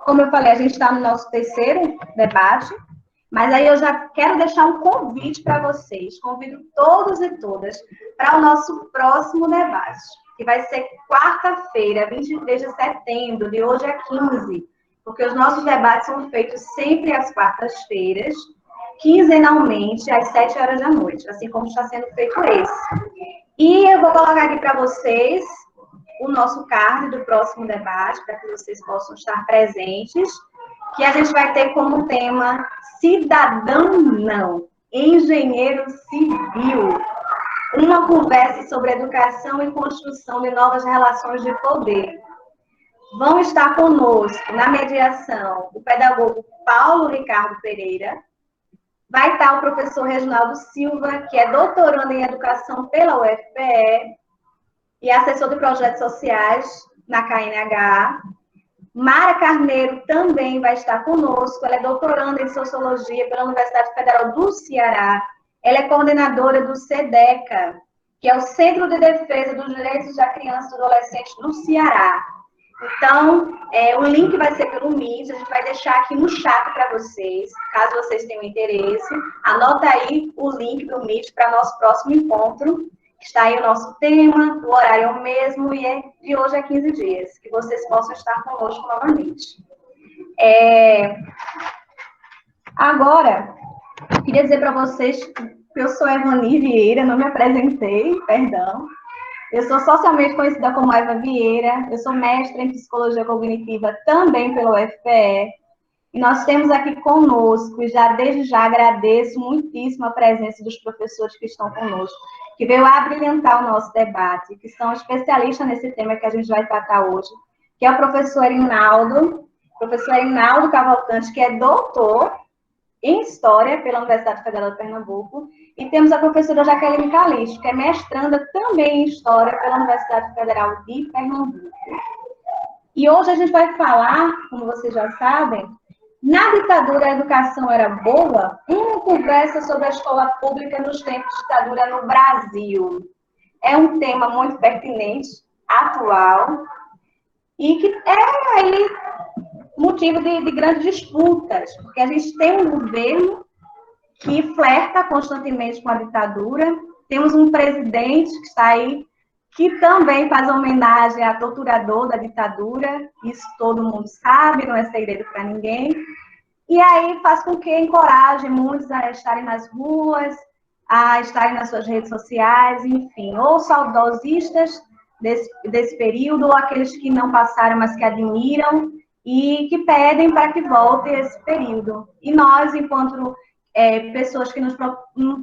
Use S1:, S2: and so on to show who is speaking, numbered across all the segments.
S1: Como eu falei, a gente está no nosso terceiro debate, mas aí eu já quero deixar um convite para vocês. Convido todos e todas para o nosso próximo debate, que vai ser quarta-feira, 23 de setembro, de hoje a 15, porque os nossos debates são feitos sempre às quartas-feiras, quinzenalmente, às 7 horas da noite, assim como está sendo feito esse. E eu vou colocar aqui para vocês o nosso card do próximo debate, para que vocês possam estar presentes, que a gente vai ter como tema cidadão não, engenheiro civil, uma conversa sobre educação e construção de novas relações de poder. Vão estar conosco na mediação o pedagogo Paulo Ricardo Pereira, vai estar o professor Reginaldo Silva, que é doutorando em educação pela UFPE e assessor de projetos sociais na KNH. Mara Carneiro também vai estar conosco, ela é doutoranda em Sociologia pela Universidade Federal do Ceará, ela é coordenadora do SEDECA, que é o Centro de Defesa dos Direitos da Criança e do Adolescente do Ceará. Então, o link vai ser pelo Meet, a gente vai deixar aqui no chat para vocês, caso vocês tenham interesse. Anota aí o link do Meet para nosso próximo encontro. Está aí o nosso tema, o horário é o mesmo e é de hoje a 15 dias, que vocês possam estar conosco novamente. Agora, queria dizer para vocês que eu sou Evani Vieira, não me apresentei, perdão. Eu sou socialmente conhecida como Eva Vieira, eu sou mestra em Psicologia Cognitiva também pelo UFPE, e nós temos aqui conosco, e desde já agradeço muitíssimo a presença dos professores que estão conosco, que veio abrilhantar o nosso debate, que são especialistas nesse tema que a gente vai tratar hoje, que é o professor Erinaldo Cavalcante, que é doutor em História pela Universidade Federal de Pernambuco, e temos a professora Jaqueline Calixto, que é mestranda também em História pela Universidade Federal de Pernambuco. E hoje a gente vai falar, como vocês já sabem, na ditadura a educação era boa? Uma conversa sobre a escola pública nos tempos de ditadura no Brasil. É um tema muito pertinente, atual, e que é aí motivo de grandes disputas, porque a gente tem um governo que flerta constantemente com a ditadura, temos um presidente que está aí, que também faz homenagem a torturador da ditadura, isso todo mundo sabe, não é segredo para ninguém, e aí faz com que encoraje muitos a estarem nas ruas, a estarem nas suas redes sociais, enfim, ou saudosistas desse período, ou aqueles que não passaram, mas que admiram, e que pedem para que volte esse período. E nós, enquanto pessoas que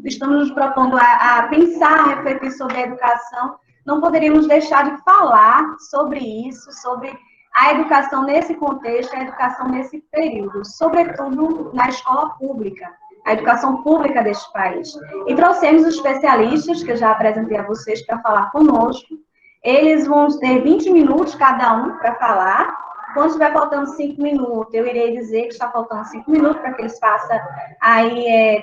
S1: estamos nos propondo a pensar, a refletir sobre a educação, não poderíamos deixar de falar sobre isso, sobre a educação nesse contexto, a educação nesse período, sobretudo na escola pública, a educação pública deste país. E trouxemos os especialistas, que eu já apresentei a vocês, para falar conosco. Eles vão ter 20 minutos cada um para falar. Quando estiver faltando 5 minutos, eu irei dizer que está faltando 5 minutos para que eles façam,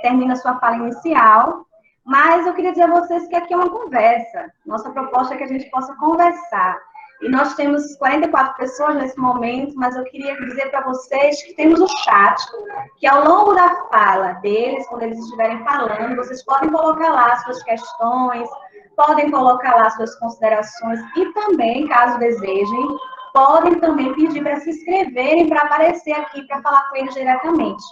S1: termine a sua fala inicial. Mas eu queria dizer a vocês que aqui é uma conversa. Nossa proposta é que a gente possa conversar. E nós temos 44 pessoas nesse momento, mas eu queria dizer para vocês que temos o chat, que ao longo da fala deles, quando eles estiverem falando, vocês podem colocar lá suas questões, podem colocar lá suas considerações e também, caso desejem, podem também pedir para se inscreverem para aparecer aqui, para falar com eles diretamente.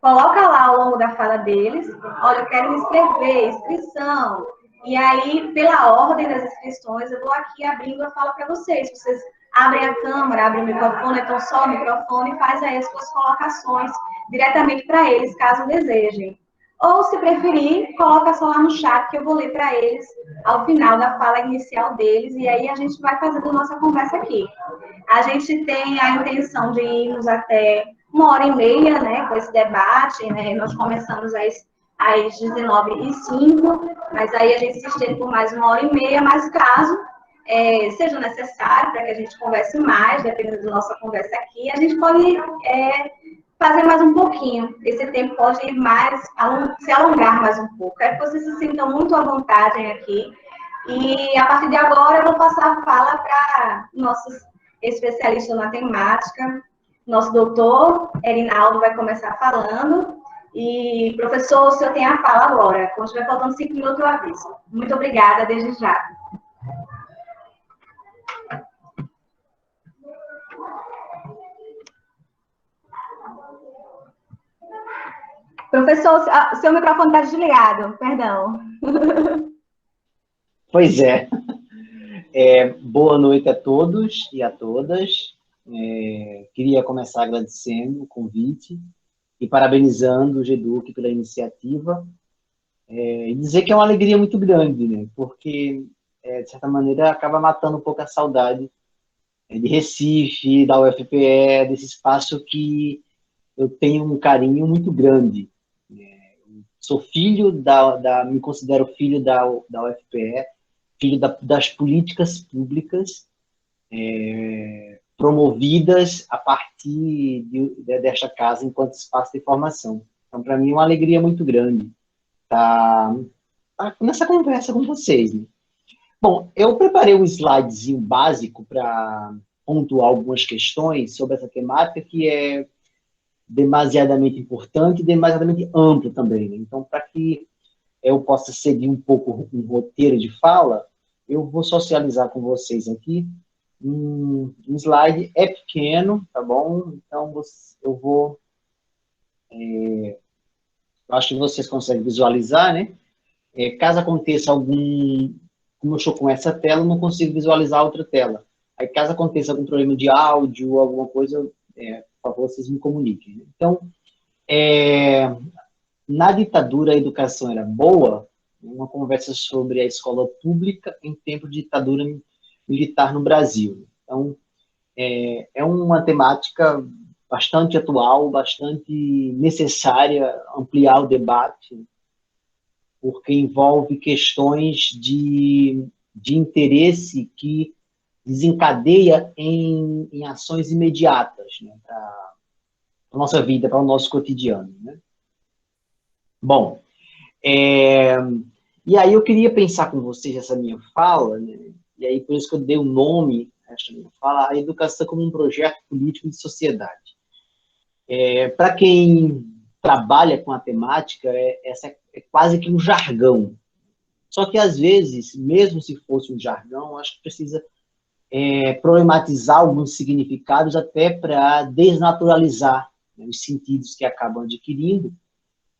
S1: Coloca lá ao longo da fala deles, olha, eu quero me inscrever, inscrição. E aí, pela ordem das inscrições, eu vou aqui abrindo a fala para vocês. Vocês abrem a câmera, abrem o microfone, então só o microfone e faz aí as suas colocações diretamente para eles, caso desejem. Ou, se preferir, coloca só lá no chat que eu vou ler para eles ao final da fala inicial deles, e aí a gente vai fazendo a nossa conversa aqui. A gente tem a intenção de irmos até 1h30, né, com esse debate, né, nós começamos às 19h05, mas aí a gente se estende por mais 1h30, mas caso seja necessário para que a gente converse mais, dependendo da nossa conversa aqui, a gente pode fazer mais um pouquinho. Esse tempo pode ir mais, se alongar mais um pouco. É que vocês se sintam muito à vontade aqui. E a partir de agora eu vou passar a fala para nossos especialista na temática. Nosso doutor Erinaldo vai começar falando. E, professor, o senhor tem a fala agora. Quando estiver faltando 5 minutos, eu aviso. Muito obrigada, desde já. Professor, seu microfone está desligado, perdão.
S2: Pois é. Boa noite a todos e a todas. Queria começar agradecendo o convite e parabenizando o GEDUC pela iniciativa, e dizer que é uma alegria muito grande, né? Porque, de certa maneira, acaba matando um pouco a saudade de Recife, da UFPE, desse espaço que eu tenho um carinho muito grande. Sou filho me considero filho da UFPE, filho das políticas públicas promovidas a partir desta casa enquanto espaço de formação. Então, para mim, é uma alegria muito grande estar nessa conversa com vocês, né? Bom, eu preparei um slidezinho básico para pontuar algumas questões sobre essa temática que é demasiadamente importante e demasiadamente amplo também, né? Então, para que eu possa seguir um pouco um roteiro de fala, eu vou socializar com vocês aqui um slide. É pequeno, tá bom? Então, eu acho que vocês conseguem visualizar, né? Caso aconteça como eu estou com essa tela, eu não consigo visualizar a outra tela. Aí, caso aconteça algum problema de áudio ou alguma coisa, por favor, vocês me comuniquem, né? Então, na ditadura, a educação era boa? Uma conversa sobre a escola pública em tempo de ditadura militar no Brasil. Então, é uma temática bastante atual, bastante necessária ampliar o debate, porque envolve questões de interesse que desencadeia em ações imediatas, né, para a nossa vida, para o nosso cotidiano, né? Bom, e aí eu queria pensar com vocês essa minha fala, né? E aí por isso que eu dei o nome a esta minha fala, a educação como um projeto político de sociedade. Para quem trabalha com a temática, essa é quase que um jargão. Só que às vezes, mesmo se fosse um jargão, acho que precisa problematizar alguns significados até para desnaturalizar, né, os sentidos que acabam adquirindo,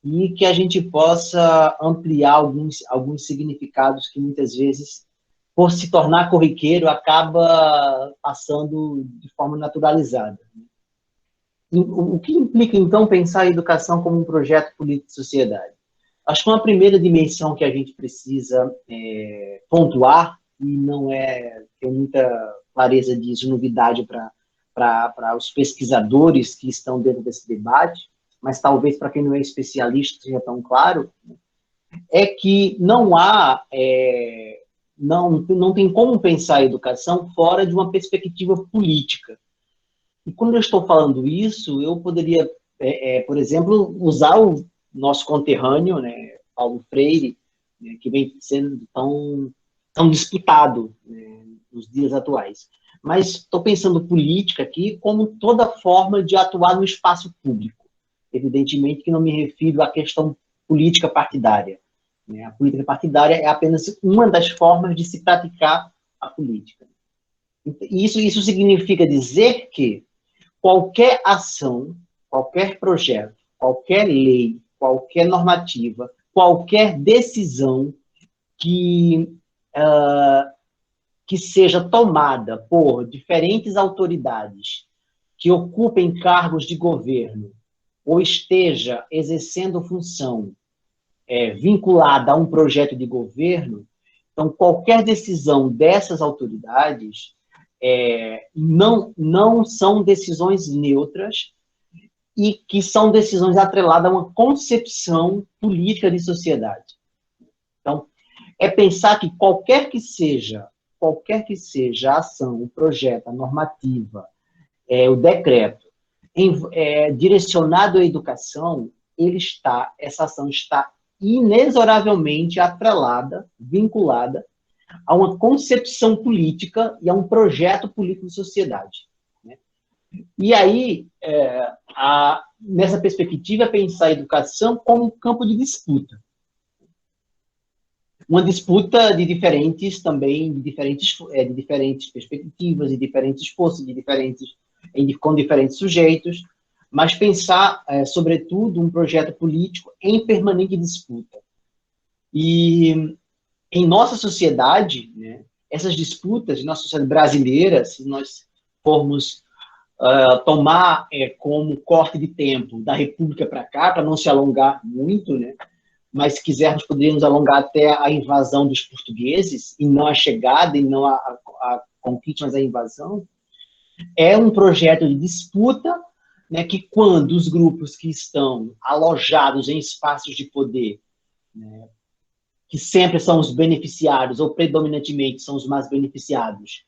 S2: e que a gente possa ampliar alguns significados que muitas vezes, por se tornar corriqueiro, acaba passando de forma naturalizada. O que implica, então, pensar a educação como um projeto político de sociedade? Acho que uma primeira dimensão que a gente precisa pontuar, e não tem muita clareza disso, novidade para os pesquisadores que estão dentro desse debate, mas talvez para quem não é especialista seja tão claro, é que não tem como pensar a educação fora de uma perspectiva política. E quando eu estou falando isso, eu poderia, por exemplo, usar o nosso conterrâneo, né, Paulo Freire, né, que vem sendo tão disputado, né, nos dias atuais. Mas estou pensando política aqui como toda forma de atuar no espaço público. Evidentemente que não me refiro à questão política partidária, né? A política partidária é apenas uma das formas de se praticar a política. Isso significa dizer que qualquer ação, qualquer projeto, qualquer lei, qualquer normativa, qualquer decisão que seja tomada por diferentes autoridades que ocupem cargos de governo ou esteja exercendo função vinculada a um projeto de governo, então qualquer decisão dessas autoridades não são decisões neutras e que são decisões atreladas a uma concepção política de sociedade. Então, pensar que qualquer que seja a ação, o projeto, a normativa, o decreto, direcionado à educação, essa ação está inexoravelmente atrelada, vinculada a uma concepção política e a um projeto político de sociedade, né? E aí, nessa perspectiva, pensar a educação como um campo de disputa. Uma disputa de diferentes perspectivas, de diferentes forças, com diferentes sujeitos, mas pensar, sobretudo, um projeto político em permanente disputa. E em nossa sociedade, né, essas disputas, nossa sociedade brasileira, se nós formos tomar como corte de tempo da República para cá, para não se alongar muito, né, mas se quisermos, poderíamos alongar até a invasão dos portugueses, e não a chegada, e não a conquista, mas a invasão, é um projeto de disputa, né, que quando os grupos que estão alojados em espaços de poder, né, que sempre são os beneficiários, ou predominantemente são os mais beneficiados,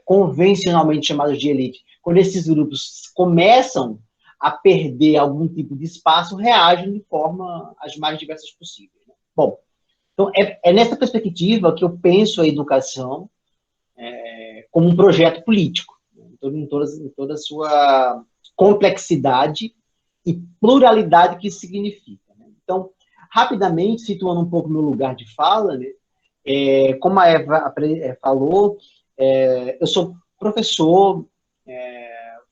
S2: convencionalmente chamados de elite, quando esses grupos começam a perder algum tipo de espaço, reagem de forma as mais diversas possíveis. Bom, então é nessa perspectiva que eu penso a educação como um projeto político, em toda a sua complexidade e pluralidade que isso significa. Então, rapidamente, situando um pouco meu lugar de fala, né, como a Eva falou, eu sou professor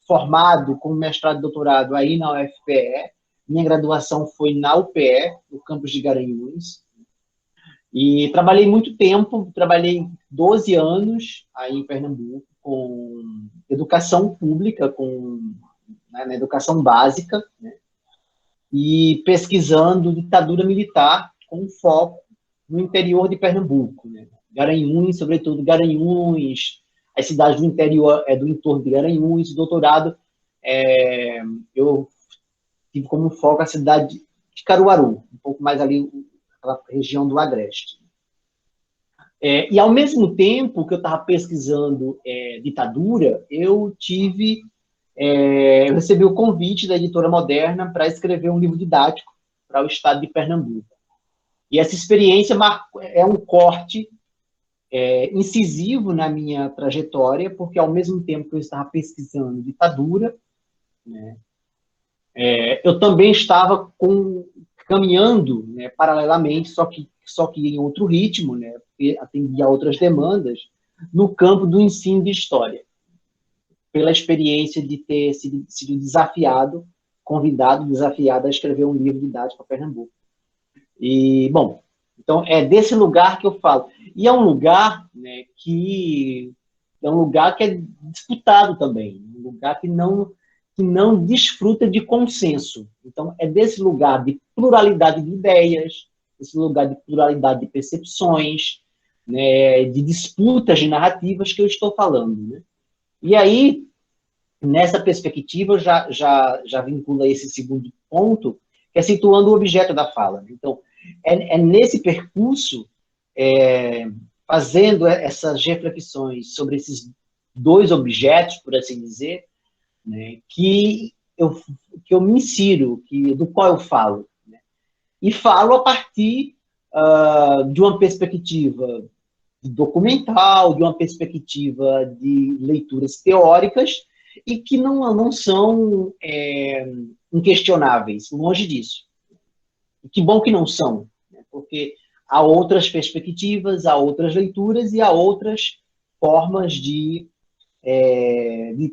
S2: formado com mestrado e doutorado aí na UFPE, minha graduação foi na UPE, no campus de Garanhuns, e trabalhei muito tempo, trabalhei 12 anos aí em Pernambuco com educação pública, na educação básica, né, e pesquisando ditadura militar com foco no interior de Pernambuco, né, Garanhuns, sobretudo Garanhuns, as cidades do interior, do entorno de Garanhuns. Doutorado, eu tive como foco a cidade de Caruaru, um pouco mais ali, aquela região do Agreste. E, ao mesmo tempo que eu estava pesquisando ditadura, eu recebi o convite da Editora Moderna para escrever um livro didático para o estado de Pernambuco. E essa experiência é um corte incisivo na minha trajetória, porque ao mesmo tempo que eu estava pesquisando ditadura, né, eu também estava caminhando, né, paralelamente, só que em outro ritmo, né, porque atendia a outras demandas, no campo do ensino de história, pela experiência de ter sido desafiado a escrever um livro didático para Pernambuco. E, bom, então é desse lugar que eu falo. E é um lugar, né, que é disputado também, um lugar que não desfruta de consenso. Então, é desse lugar de pluralidade de ideias, esse lugar de pluralidade de percepções, né, de disputas de narrativas que eu estou falando, né? E aí, nessa perspectiva, eu já vincula esse segundo ponto, que é situando o objeto da fala. Então, nesse percurso, fazendo essas reflexões sobre esses dois objetos, por assim dizer, né, que eu me insiro, do qual eu falo, né? E falo a partir de uma perspectiva documental, de uma perspectiva de leituras teóricas, e que não são inquestionáveis, longe disso. E que bom que não são, né? Porque há outras perspectivas, há outras leituras e há outras formas de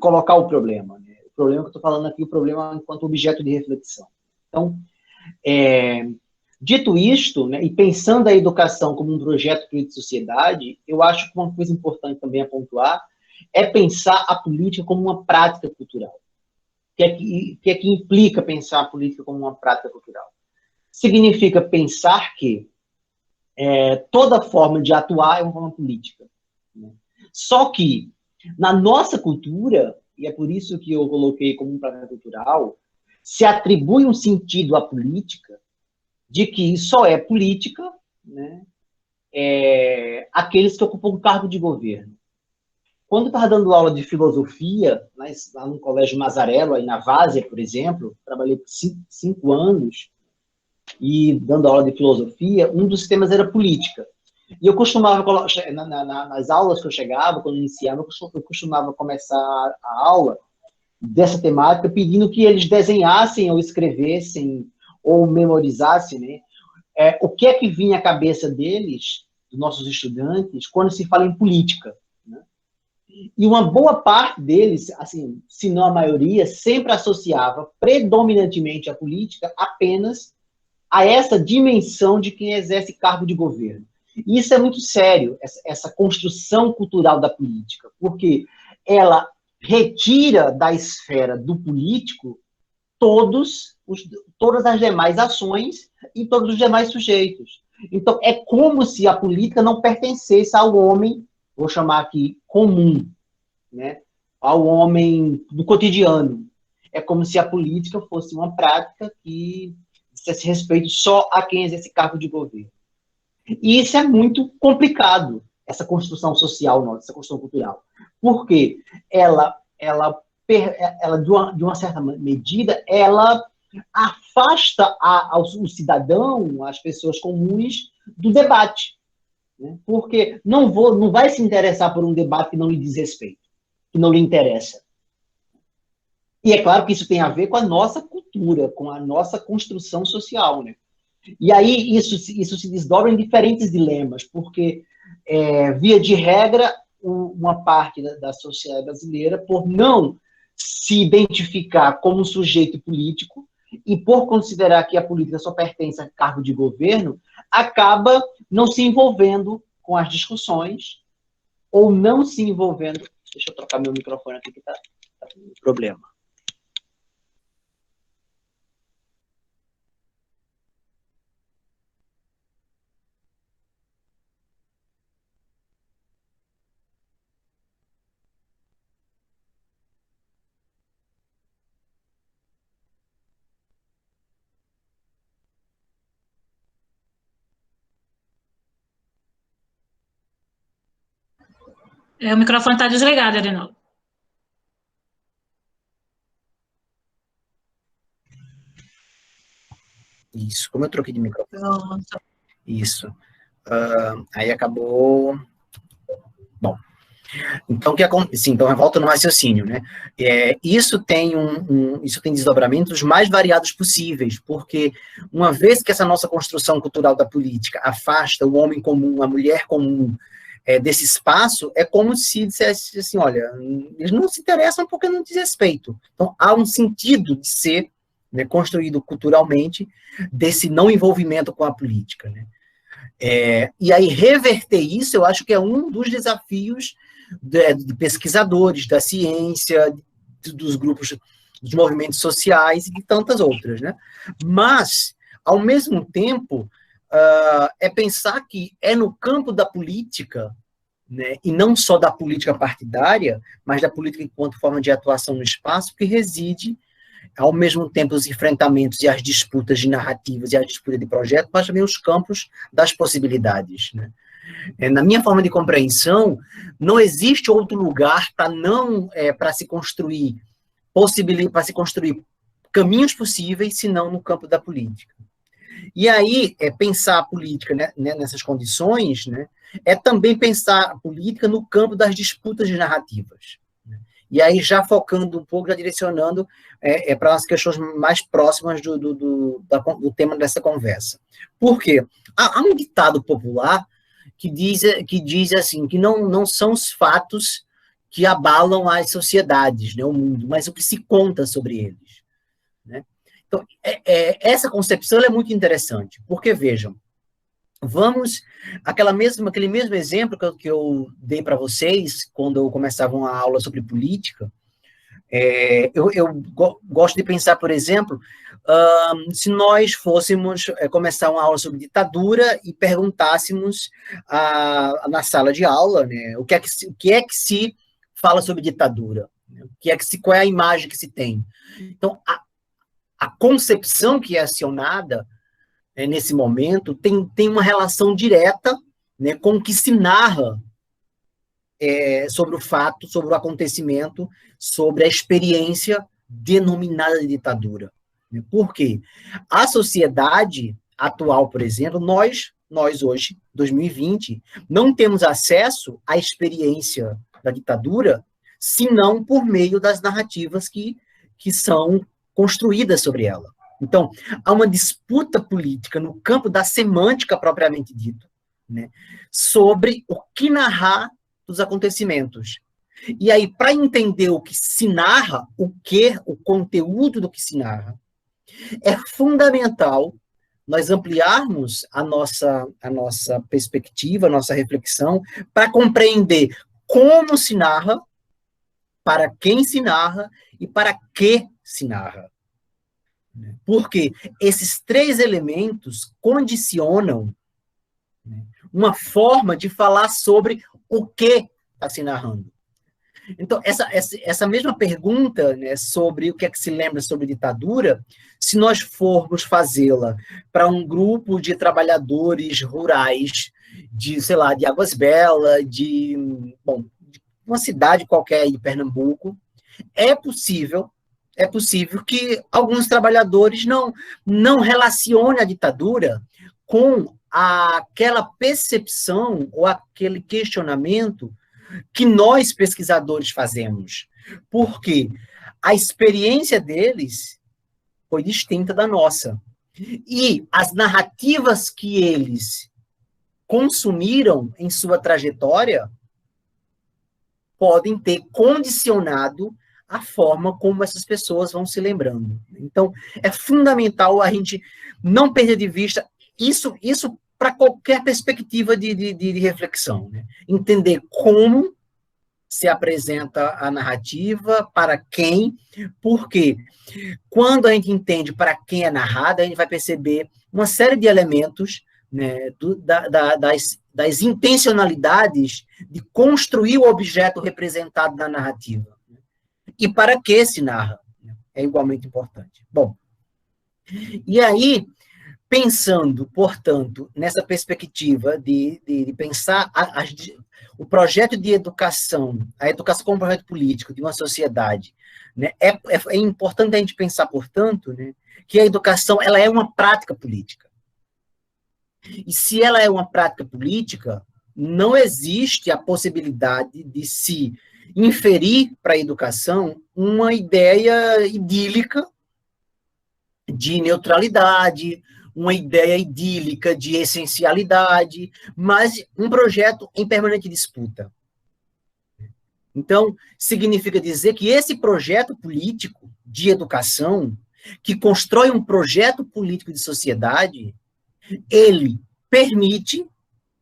S2: colocar o problema, né? O problema que eu estou falando aqui, o problema enquanto objeto de reflexão. Então, dito isto, né, e pensando a educação como um projeto de sociedade, eu acho que uma coisa importante também a pontuar é pensar a política como uma prática cultural. O que é que implica pensar a política como uma prática cultural? Significa pensar que toda forma de atuar é uma forma política, né? Só que, na nossa cultura, e é por isso que eu coloquei como um prática cultural, se atribui um sentido à política de que só é política, né, aqueles que ocupam um cargo de governo. Quando eu estava dando aula de filosofia, lá no Colégio Mazarello, aí na Várzea, por exemplo, trabalhei por 5 anos, e dando aula de filosofia, um dos temas era política. E eu costumava, nas aulas que eu chegava, quando eu iniciava, eu costumava começar a aula dessa temática, pedindo que eles desenhassem ou escrevessem ou memorizassem, né, o que é que vinha à cabeça deles, dos nossos estudantes, quando se fala em política. Né? E uma boa parte deles, assim, se não a maioria, sempre associava predominantemente a política apenas a essa dimensão de quem exerce cargo de governo. E isso é muito sério, essa construção cultural da política, porque ela retira da esfera do político todas as demais ações e todos os demais sujeitos. Então, é como se a política não pertencesse ao homem, vou chamar aqui, comum, né? Ao homem do cotidiano. É como se a política fosse uma prática que dissesse respeito só a quem exerce cargo de governo. E isso é muito complicado, essa construção social nossa, essa construção cultural. Porque ela de uma certa medida, ela afasta o cidadão, as pessoas comuns, do debate. Né? Porque não vai se interessar por um debate que não lhe diz respeito, que não lhe interessa. E é claro que isso tem a ver com a nossa cultura, com a nossa construção social. Né? E aí isso se desdobra em diferentes dilemas, porque, via de regra, uma parte da sociedade brasileira, por não se identificar como sujeito político e por considerar que a política só pertence a cargo de governo, acaba não se envolvendo com as discussões ou não se envolvendo... Deixa eu trocar meu microfone aqui que tá com problema.
S3: O microfone está desligado, Arinaldo.
S4: Isso, como eu troquei de microfone. Nossa. Isso. Aí acabou... Bom, então, então volta no raciocínio, né? Isso tem desdobramentos os mais variados possíveis, porque uma vez que essa nossa construção cultural da política afasta o homem comum, a mulher comum, desse espaço, é como se dissesse assim, olha, eles não se interessam porque não diz respeito. Então, há um sentido de ser, né, construído culturalmente desse não envolvimento com a política, né? E aí, reverter isso, eu acho que é um dos desafios de pesquisadores, da ciência, dos grupos, dos movimentos sociais e de tantas outras, né? Mas, ao mesmo tempo, pensar que é no campo da política, né, e não só da política partidária, mas da política enquanto forma de atuação no espaço, que reside, ao mesmo tempo, os enfrentamentos e as disputas de narrativas e as disputas de projetos, mas também os campos das possibilidades. Né? Na minha forma de compreensão, não existe outro lugar para se construir caminhos possíveis, senão no campo da política. E aí, pensar a política, né, nessas condições, né, é também pensar a política no campo das disputas de narrativas. Né? E aí, já focando um pouco, já direcionando para as questões mais próximas do tema dessa conversa. Por quê? Há um ditado popular que diz assim, que não são os fatos que abalam as sociedades, né, o mundo, mas o que se conta sobre eles. Né? Então, essa concepção é muito interessante, porque, vejam, aquele mesmo exemplo que eu dei para vocês, quando eu começava uma aula sobre política, eu gosto de pensar, por exemplo, se nós fôssemos começar uma aula sobre ditadura e perguntássemos na sala de aula, né, o que é que se fala sobre ditadura, né, qual é a imagem que se tem. Então, a concepção que é acionada nesse momento tem uma relação direta, né, com o que se narra sobre o fato, sobre o acontecimento, sobre a experiência denominada de ditadura. Por quê? A sociedade atual, por exemplo, nós nós hoje, 2020, não temos acesso à experiência da ditadura, senão por meio das narrativas que são construídas sobre ela. Então, há uma disputa política no campo da semântica propriamente dito, né, sobre o que narrar dos acontecimentos. E aí, para entender o que se narra, o conteúdo do que se narra, é fundamental nós ampliarmos a nossa perspectiva, a nossa reflexão, para compreender como se narra, para quem se narra e para que se narra. Porque esses três elementos condicionam, né, uma forma de falar sobre o que está se narrando. Então, essa mesma pergunta, né, sobre o que é que se lembra sobre ditadura, se nós formos fazê-la para um grupo de trabalhadores rurais, de, sei lá, de Águas Belas, de uma cidade qualquer aí de Pernambuco, é possível que alguns trabalhadores não relacionem a ditadura com aquela percepção ou aquele questionamento que nós, pesquisadores, fazemos. Porque a experiência deles foi distinta da nossa. E as narrativas que eles consumiram em sua trajetória podem ter condicionado a forma como essas pessoas vão se lembrando. Então, é fundamental a gente não perder de vista isso para qualquer perspectiva de reflexão, né? Entender como se apresenta a narrativa, para quem, porque quando a gente entende para quem é narrada, a gente vai perceber uma série de elementos, né, das intencionalidades de construir o objeto representado na narrativa. E para que se narra, é igualmente importante. Bom, e aí, pensando, portanto, nessa perspectiva de pensar o projeto de educação, a educação como projeto político de uma sociedade, né, é importante a gente pensar, portanto, né, que a educação ela é uma prática política. E se ela é uma prática política, não existe a possibilidade de se inferir para a educação uma ideia idílica de neutralidade, uma ideia idílica de essencialidade, mas um projeto em permanente disputa. Então, significa dizer que esse projeto político de educação, que constrói um projeto político de sociedade, ele permite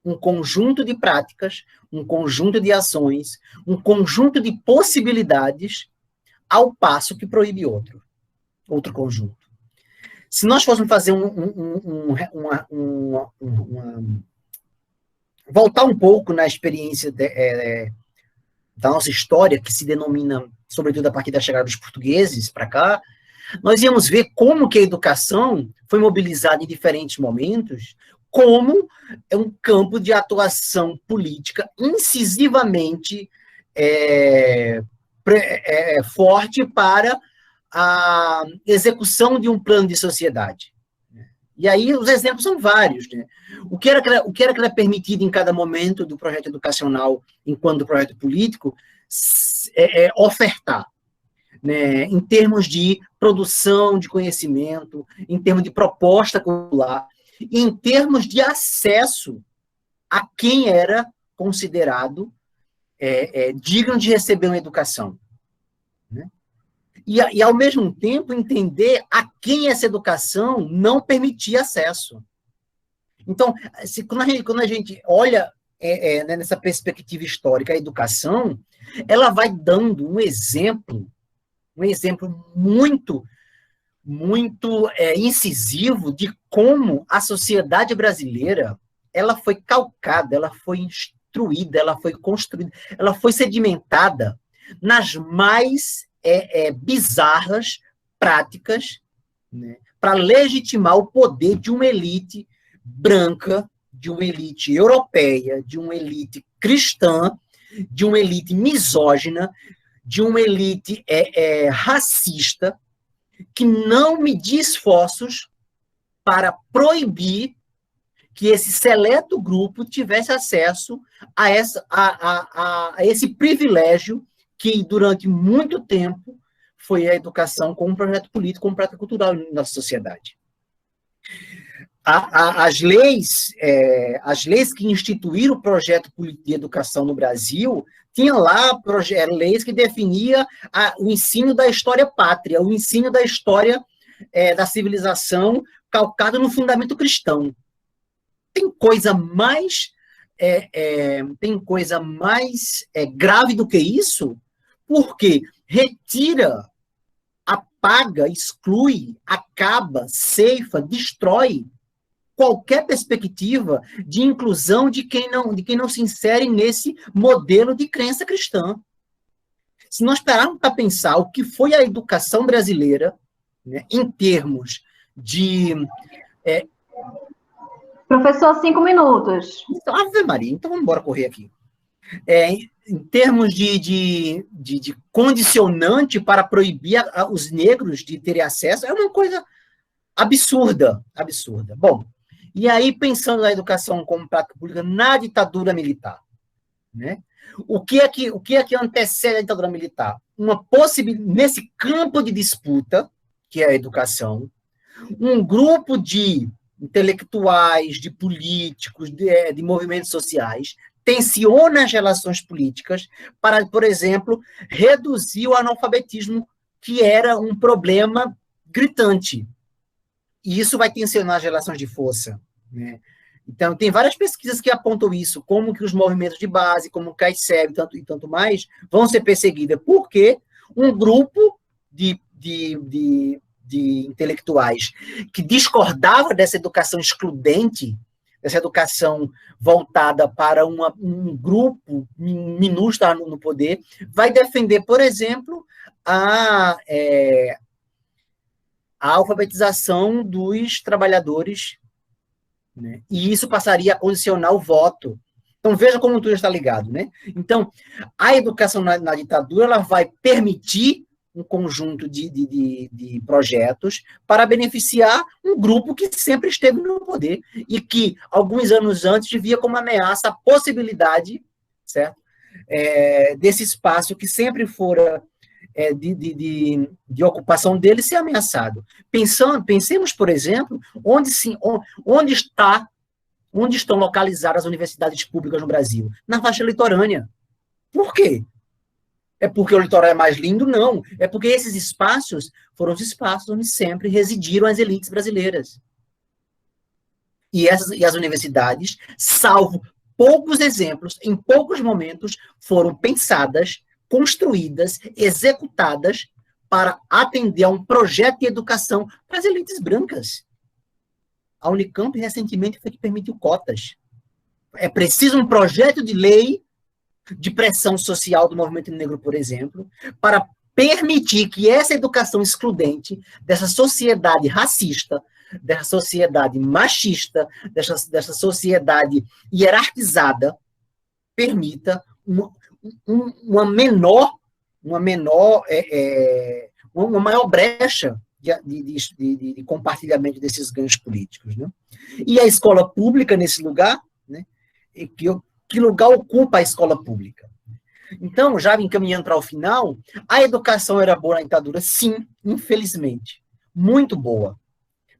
S4: um conjunto de práticas, um conjunto de ações, um conjunto de possibilidades, ao passo que proíbe outro conjunto. Se nós fôssemos fazer voltar um pouco na experiência da nossa história, que se denomina, sobretudo a partir da chegada dos portugueses para cá, nós íamos ver como que a educação foi mobilizada em diferentes momentos, como é um campo de atuação política incisivamente forte para a execução de um plano de sociedade. E aí os exemplos são vários, né? O que era permitido em cada momento do projeto educacional, enquanto projeto político, ofertar, né, em termos de produção de conhecimento, em termos de proposta curricular, em termos de acesso a quem era considerado digno de receber uma educação. Né? E, ao mesmo tempo, entender a quem essa educação não permitia acesso. Então, quando a gente olha nessa perspectiva histórica a educação, ela vai dando um exemplo muito, muito incisivo de como a sociedade brasileira ela foi calcada, ela foi instruída, ela foi construída, ela foi sedimentada nas mais bizarras práticas, né, para legitimar o poder de uma elite branca, de uma elite europeia, de uma elite cristã, de uma elite misógina, de uma elite racista, que não media esforços para proibir que esse seleto grupo tivesse acesso a esse privilégio que, durante muito tempo, foi a educação como um projeto político, como prática cultural na sociedade. As leis que instituíram o projeto de educação no Brasil tinham lá leis que definiam o ensino da história pátria, o ensino da história da civilização calcado no fundamento cristão. Tem coisa mais grave do que isso, porque retira, apaga, exclui, acaba, ceifa, destrói qualquer perspectiva de inclusão de quem não se insere nesse modelo de crença cristã. Se nós pararmos para pensar o que foi a educação brasileira, né, em termos de...
S1: Professor, 5 minutos.
S4: Ave Maria, então vamos embora correr aqui. Em termos de condicionante para proibir os negros de terem acesso, é uma coisa absurda, absurda. Bom, e aí, pensando na educação como prática pública na ditadura militar, né? O que é que antecede a ditadura militar? Nesse campo de disputa, que é a educação, um grupo de intelectuais, de políticos, de movimentos sociais, tensiona as relações políticas para, por exemplo, reduzir o analfabetismo, que era um problema gritante. E isso vai tensionar as relações de força, né? Então, tem várias pesquisas que apontam isso, como que os movimentos de base, como o CAICEB e tanto mais, vão ser perseguidos, porque um grupo de intelectuais que discordava dessa educação excludente, dessa educação voltada para um grupo minúsculo no poder, vai defender, por exemplo, a alfabetização dos trabalhadores, né? E isso passaria a condicionar o voto. Então, veja como tudo está ligado, né? Então, a educação na ditadura, ela vai permitir um conjunto de projetos para beneficiar um grupo que sempre esteve no poder e que, alguns anos antes, via como ameaça a possibilidade, certo? Desse espaço que sempre fora de ocupação dele ser ameaçado. Pensemos, por exemplo, onde estão localizadas as universidades públicas no Brasil? Na faixa litorânea. Por quê? É porque o litoral é mais lindo? Não. É porque esses espaços foram os espaços onde sempre residiram as elites brasileiras. E as universidades, salvo poucos exemplos, em poucos momentos, foram pensadas, construídas, executadas para atender a um projeto de educação para as elites brancas. A Unicamp, recentemente, foi que permitiu cotas. É preciso um projeto de lei de pressão social do movimento negro, por exemplo, para permitir que essa educação excludente dessa sociedade racista, dessa sociedade machista, dessa sociedade hierarquizada, permita uma maior brecha de compartilhamento desses ganhos políticos, né? E a escola pública, nesse lugar, né? Que lugar ocupa a escola pública? Então, já encaminhando para o final, a educação era boa na ditadura? Sim, infelizmente. Muito boa.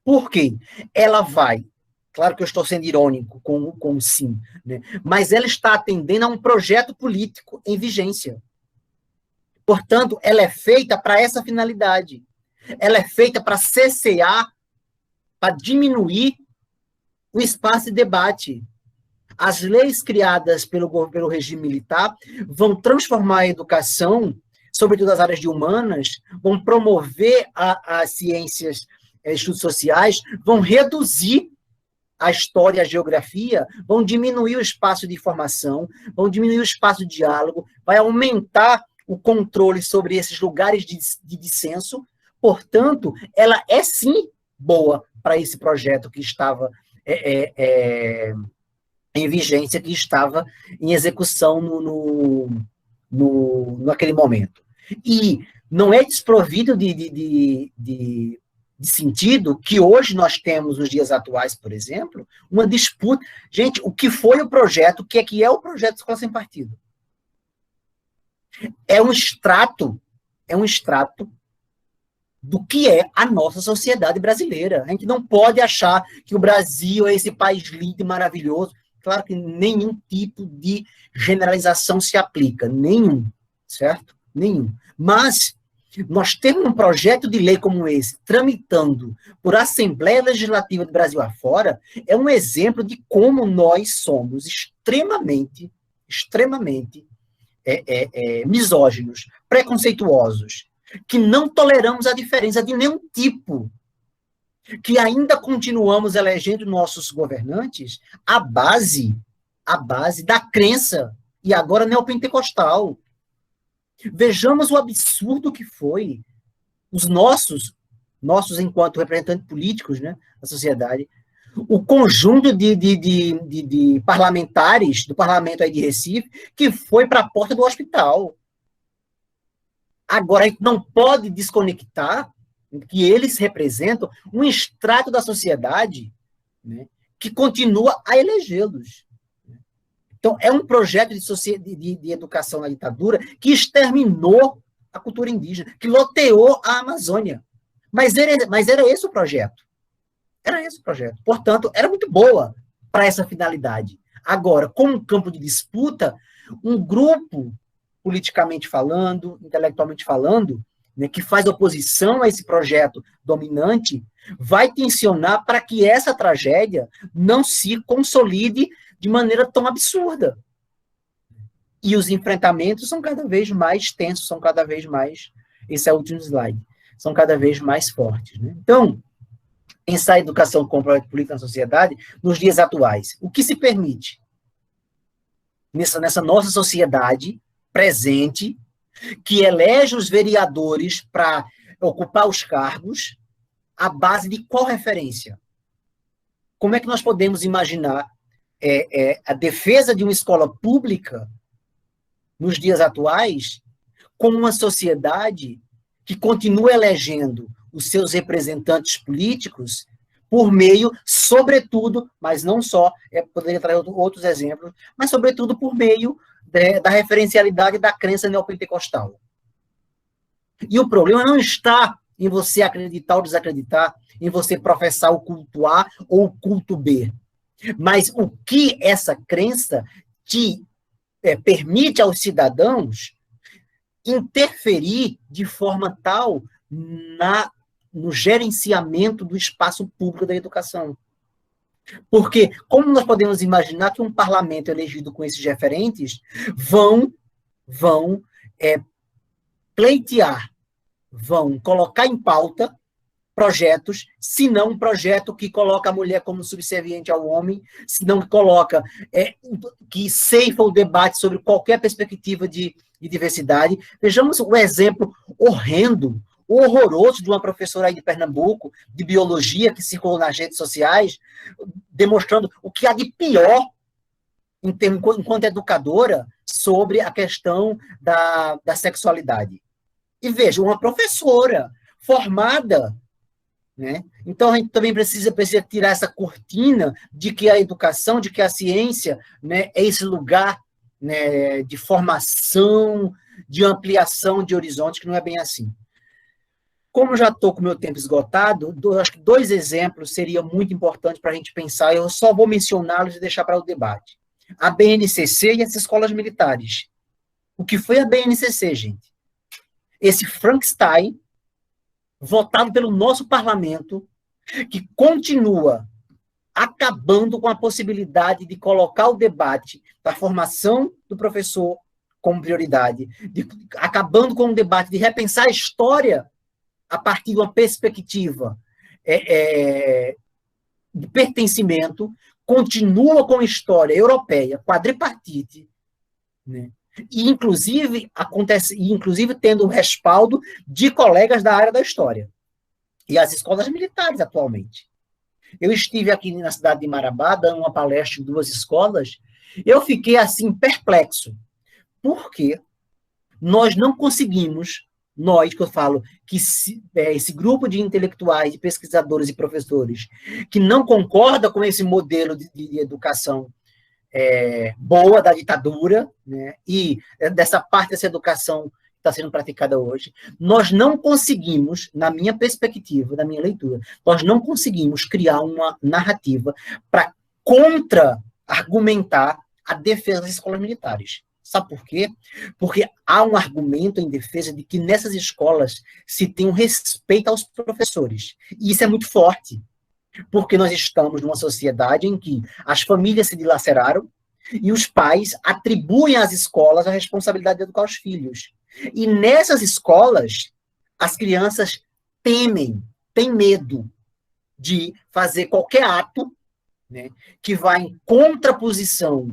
S4: Por quê? Ela vai, claro que eu estou sendo irônico com sim, né? Mas ela está atendendo a um projeto político em vigência. Portanto, ela é feita para essa finalidade. Ela é feita para cessear, para diminuir o espaço de debate. As leis criadas pelo regime militar vão transformar a educação, sobretudo as áreas de humanas, vão promover as ciências, estudos sociais, vão reduzir a história e a geografia, vão diminuir o espaço de informação, vão diminuir o espaço de diálogo, vai aumentar o controle sobre esses lugares de dissenso. Portanto, ela é sim boa para esse projeto que estava em vigência, que estava em execução naquele momento. E não é desprovido de de sentido que hoje nós temos, nos dias atuais, por exemplo, uma disputa. Gente, o que foi o projeto? O que é o projeto de Escola Sem Partido? É um extrato do que é a nossa sociedade brasileira. A gente não pode achar que o Brasil é esse país lindo e maravilhoso. Claro que nenhum tipo de generalização se aplica, nenhum, certo? Nenhum. Mas nós temos um projeto de lei como esse, tramitando por Assembleia Legislativa do Brasil afora, é um exemplo de como nós somos extremamente misóginos, preconceituosos, que não toleramos a diferença de nenhum tipo, que ainda continuamos elegendo nossos governantes à base da crença, e agora neopentecostal. Vejamos o absurdo que foi os nossos enquanto representantes políticos, né, da sociedade, o conjunto de parlamentares do parlamento aí de Recife, que foi para a porta do hospital. Agora, a gente não pode desconectar que eles representam um extrato da sociedade, né, que continua a elegê-los. Então, é um projeto de educação na ditadura que exterminou a cultura indígena, que loteou a Amazônia. Mas era esse o projeto. Era esse o projeto. Portanto, era muito boa para essa finalidade. Agora, como campo de disputa, um grupo, politicamente falando, intelectualmente falando, né, que faz oposição a esse projeto dominante, vai tensionar para que essa tragédia não se consolide de maneira tão absurda. E os enfrentamentos são cada vez mais tensos, são cada vez mais, esse é o último slide, são cada vez mais fortes. Né? Então, pensar a educação como projeto político na sociedade, nos dias atuais, o que se permite? Nessa nossa sociedade presente, que elege os vereadores para ocupar os cargos, à base de qual referência? Como é que nós podemos imaginar a defesa de uma escola pública nos dias atuais como uma sociedade que continua elegendo os seus representantes políticos por meio, sobretudo, mas não só, poderia trazer outros exemplos, mas sobretudo por meio da referencialidade da crença neopentecostal. E o problema não está em você acreditar ou desacreditar, em você professar o culto A ou o culto B, mas o que essa crença te permite aos cidadãos interferir de forma tal no gerenciamento do espaço público da educação. Porque como nós podemos imaginar que um parlamento elegido com esses referentes vão pleitear, vão colocar em pauta projetos, se não um projeto que coloca a mulher como subserviente ao homem, se não coloca, que ceifa o debate sobre qualquer perspectiva de diversidade. Vejamos o exemplo horrendo, horroroso de uma professora aí de Pernambuco, de biologia, que circulou nas redes sociais, demonstrando o que há de pior, enquanto educadora, sobre a questão da sexualidade. E veja, uma professora formada, né? Então a gente também precisa tirar essa cortina de que a educação, de que a ciência, né, é esse lugar, né, de formação, de ampliação de horizontes, que não é bem assim. Como já estou com o meu tempo esgotado, acho que 2 exemplos seriam muito importantes para a gente pensar, eu só vou mencioná-los e deixar para o debate. A BNCC e as escolas militares. O que foi a BNCC, gente? Esse Frankenstein, votado pelo nosso parlamento, que continua acabando com a possibilidade de colocar o debate da formação do professor como prioridade, acabando com o debate de repensar a história a partir de uma perspectiva de pertencimento, continua com a história europeia, quadripartite, né? E, inclusive, tendo o respaldo de colegas da área da história. E as escolas militares, atualmente. Eu estive aqui na cidade de Marabá, dando uma palestra em 2 escolas, eu fiquei, assim, perplexo. Por quê? Nós não conseguimos nós, que eu falo, que esse grupo de intelectuais, de pesquisadores e professores, que não concorda com esse modelo de educação boa da ditadura, né, e dessa parte dessa educação que está sendo praticada hoje, nós não conseguimos, na minha perspectiva, na minha leitura, nós não conseguimos criar uma narrativa para contra-argumentar a defesa das escolas militares. Sabe por quê? Porque há um argumento em defesa de que nessas escolas se tem um respeito aos professores. E isso é muito forte, porque nós estamos numa sociedade em que as famílias se dilaceraram e os pais atribuem às escolas a responsabilidade de educar os filhos. E nessas escolas, as crianças têm medo de fazer qualquer ato, né, que vai em contraposição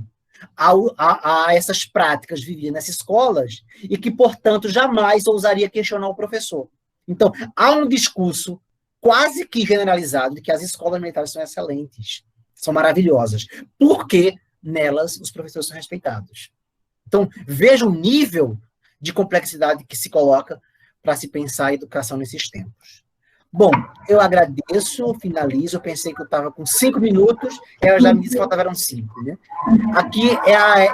S4: a essas práticas vividas nessas escolas e que, portanto, jamais ousaria questionar o professor. Então, há um discurso quase que generalizado de que as escolas militares são excelentes, são maravilhosas, porque nelas os professores são respeitados. Então, veja o nível de complexidade que se coloca para se pensar a educação nesses tempos. Bom, eu agradeço, finalizo. Eu pensei que eu estava com 5 minutos, ela já me disse que faltavam 5, né? Aqui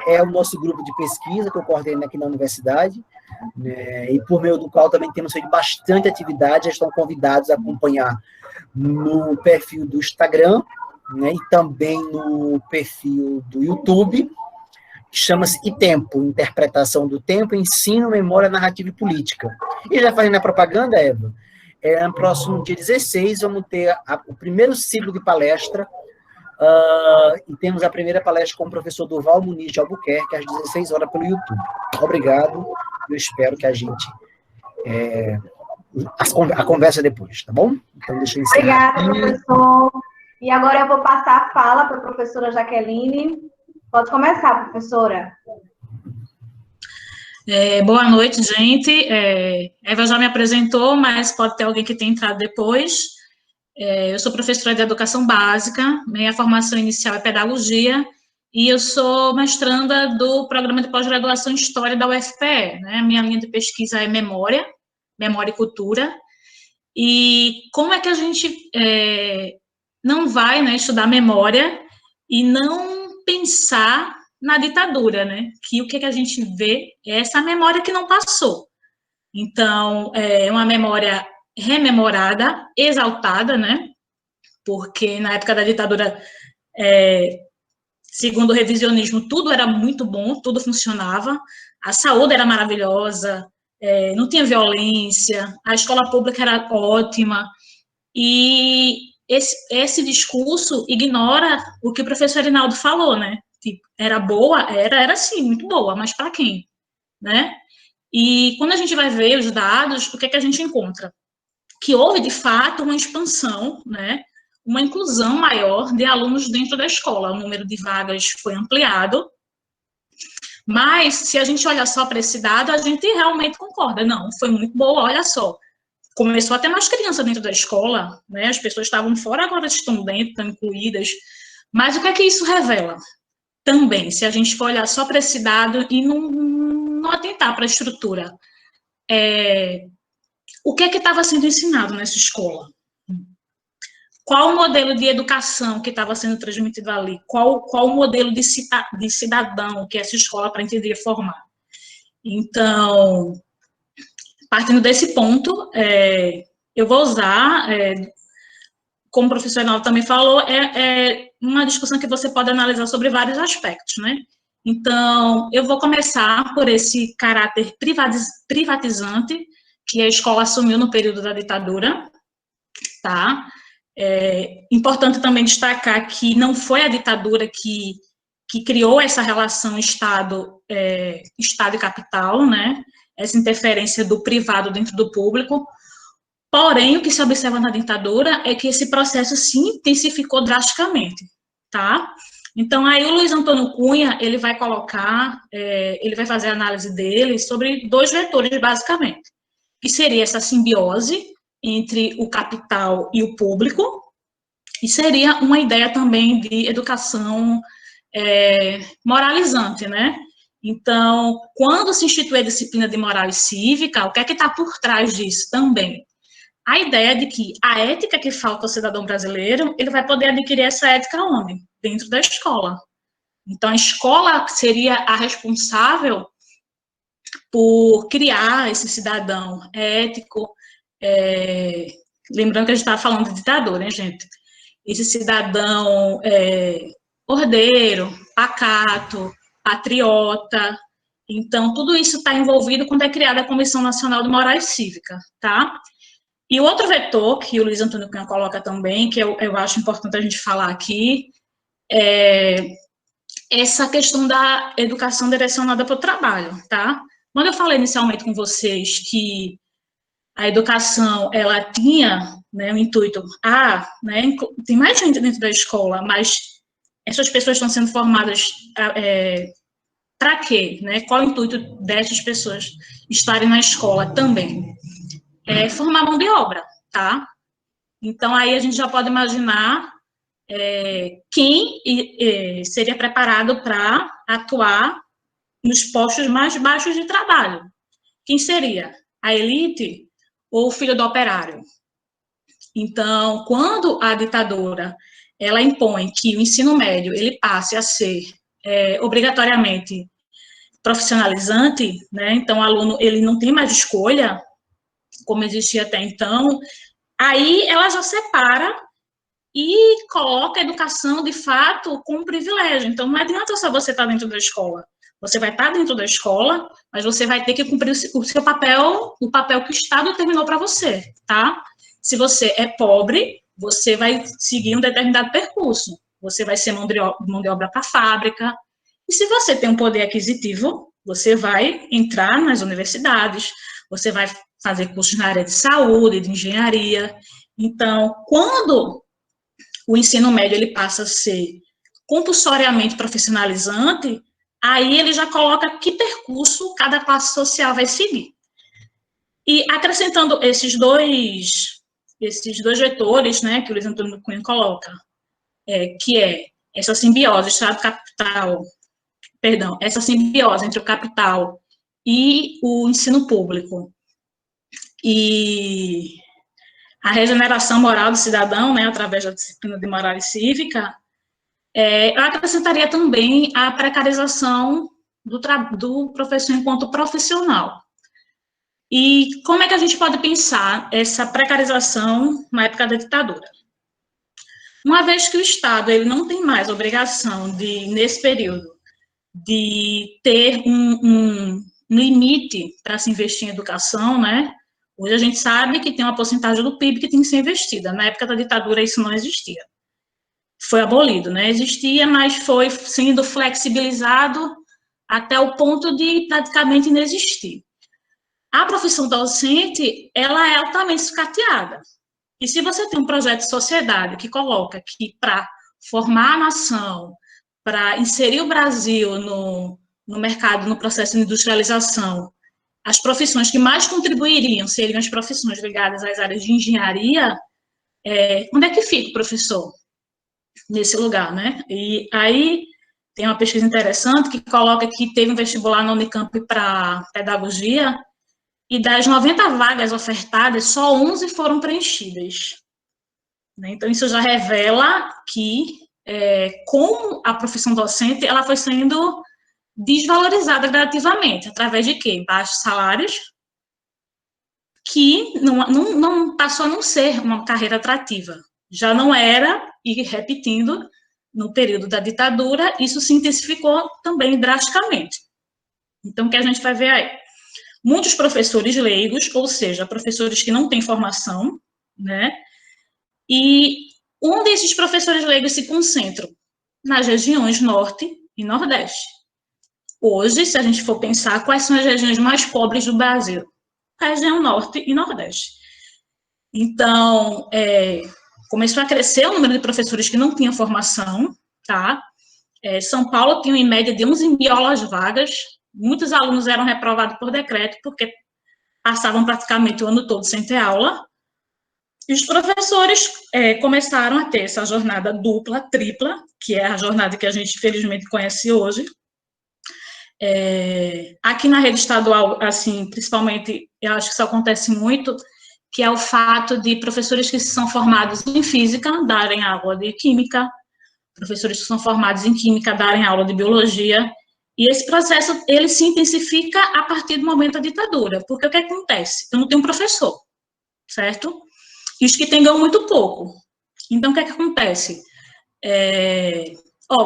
S4: é o nosso grupo de pesquisa que eu coordeno aqui na universidade, né? E por meio do qual também temos feito bastante atividade. Já estão convidados a acompanhar no perfil do Instagram, né? E também no perfil do YouTube, que chama-se ITempo, Interpretação do Tempo, Ensino, Memória, Narrativa e Política. E já fazendo a propaganda, Eva, no próximo dia 16, vamos ter o primeiro ciclo de palestra, e temos a primeira palestra com o professor Durval Muniz de Albuquerque, às 16 horas pelo YouTube. Obrigado, eu espero que a gente... a conversa depois, tá bom? Então, deixa eu encerrar.
S1: Obrigada, professor. E agora eu vou passar a fala para a professora Jaqueline. Pode começar, professora.
S3: Boa noite, gente. Eva já me apresentou, mas pode ter alguém que tenha entrado depois. Eu sou professora de Educação Básica, minha formação inicial é Pedagogia, e eu sou mestranda do Programa de Pós-Graduação em História da UFPE, né? Minha linha de pesquisa é Memória e Cultura. E como é que a gente não vai, né, estudar memória e não pensar na ditadura, né? Que o que a gente vê é essa memória que não passou. Então, é uma memória rememorada, exaltada, né? Porque na época da ditadura, segundo o revisionismo, tudo era muito bom, tudo funcionava, a saúde era maravilhosa, não tinha violência, a escola pública era ótima, e esse discurso ignora o que o professor Rinaldo falou, né? Tipo, era boa? Era sim, muito boa, mas para quem? Né? E quando a gente vai ver os dados, o que é que a gente encontra? Que houve, de fato, uma expansão, né? Uma inclusão maior de alunos dentro da escola. O número de vagas foi ampliado, mas se a gente olhar só para esse dado, a gente realmente concorda. Não, foi muito boa, olha só. Começou a ter mais crianças dentro da escola, né? As pessoas estavam fora, agora estão dentro, estão incluídas. Mas o que é que isso revela? Também, se a gente for olhar só para esse dado e não atentar para a estrutura, o que é que estava sendo ensinado nessa escola? Qual o modelo de educação que estava sendo transmitido ali? Qual o modelo de cidadão que essa escola pretendia formar? Então, partindo desse ponto, eu vou usar, como o professor Rinaldo também falou, uma discussão que você pode analisar sobre vários aspectos, né? Então, eu vou começar por esse caráter privatizante que a escola assumiu no período da ditadura, tá? Importante também destacar que não foi a ditadura que criou essa relação Estado e capital, né? Essa interferência do privado dentro do público. Porém, o que se observa na ditadura é que esse processo se intensificou drasticamente, tá? Então, aí o Luiz Antônio Cunha, ele vai colocar, ele vai fazer a análise dele sobre 2 vetores, basicamente, que seria essa simbiose entre o capital e o público, e seria uma ideia também de educação moralizante, né? Então, quando se institui a disciplina de moral e cívica, o que é que está por trás disso também? A ideia de que a ética que falta ao cidadão brasileiro, ele vai poder adquirir essa ética onde? Dentro da escola. Então, a escola seria a responsável por criar esse cidadão ético, lembrando que a gente estava falando de ditador, né, gente? Esse cidadão ordeiro, pacato, patriota. Então, tudo isso está envolvido quando é criada a Comissão Nacional de Moral e Cívica, tá? E o outro vetor, que o Luiz Antônio Cunha coloca também, que eu acho importante a gente falar aqui, é essa questão da educação direcionada para o trabalho, tá? Quando eu falei inicialmente com vocês que a educação, ela tinha, né, o intuito, né, tem mais gente dentro da escola, mas essas pessoas estão sendo formadas para quê? Né? Qual é o intuito dessas pessoas estarem na escola também? Formar mão de obra, tá? Então, aí a gente já pode imaginar quem seria preparado para atuar nos postos mais baixos de trabalho. Quem seria? A elite ou o filho do operário? Então, quando a ditadura ela impõe que o ensino médio ele passe a ser obrigatoriamente profissionalizante, né? Então, o aluno ele não tem mais escolha, como existia até então, aí ela já separa e coloca a educação, de fato, como um privilégio. Então, não adianta só você estar dentro da escola. Você vai estar dentro da escola, mas você vai ter que cumprir o seu papel, o papel que o Estado determinou para você, tá? Se você é pobre, você vai seguir um determinado percurso. Você vai ser mão de obra para a fábrica. E se você tem um poder aquisitivo, você vai entrar nas universidades, você vai fazer cursos na área de saúde, de engenharia. Então, quando o ensino médio ele passa a ser compulsoriamente profissionalizante, aí ele já coloca que percurso cada classe social vai seguir. E acrescentando esses dois vetores, né, que o Luiz Antônio Cunha coloca, que é essa simbiose Estado-capital, essa simbiose entre o capital e o ensino público, e a regeneração moral do cidadão, né, através da disciplina de moral e cívica, eu acrescentaria também a precarização do professor enquanto profissional. E como é que a gente pode pensar essa precarização na época da ditadura? Uma vez que o Estado ele não tem mais obrigação de, nesse período, de ter um limite para se investir em educação, né? Hoje a gente sabe que tem uma porcentagem do PIB que tem que ser investida. Na época da ditadura isso não existia. Foi abolido, né? Existia, mas foi sendo flexibilizado até o ponto de praticamente inexistir. A profissão docente, ela é altamente sucateada. E se você tem um projeto de sociedade que coloca que para formar a nação, para inserir o Brasil no mercado, no processo de industrialização, as profissões que mais contribuiriam seriam as profissões ligadas às áreas de engenharia, onde é que fica o professor nesse lugar, né? E aí tem uma pesquisa interessante que coloca que teve um vestibular na Unicamp para pedagogia e das 90 vagas ofertadas, só 11 foram preenchidas. Então, isso já revela que como a profissão docente ela foi sendo desvalorizada gradativamente, através de quê? Baixos salários, que não passou a não ser uma carreira atrativa. Já não era, e repetindo, no período da ditadura, isso se intensificou também drasticamente. Então, o que a gente vai ver aí? Muitos professores leigos, ou seja, professores que não têm formação, né? E onde esses professores leigos se concentram? Nas regiões Norte e Nordeste. Hoje, se a gente for pensar, quais são as regiões mais pobres do Brasil? A região Norte e Nordeste. Então, começou a crescer o número de professores que não tinham formação, tá? São Paulo tinha, em média, de 11 mil aulas vagas. Muitos alunos eram reprovados por decreto, porque passavam praticamente o ano todo sem ter aula. E os professores começaram a ter essa jornada dupla, tripla, que é a jornada que a gente, infelizmente, conhece hoje, Aqui na rede estadual, assim, principalmente, eu acho que isso acontece muito, que é o fato de professores que são formados em física darem aula de química, professores que são formados em química darem aula de biologia, e esse processo, ele se intensifica a partir do momento da ditadura, porque o que acontece? Eu não tenho um professor, certo? E os que têm ganham muito pouco. Então, o que acontece?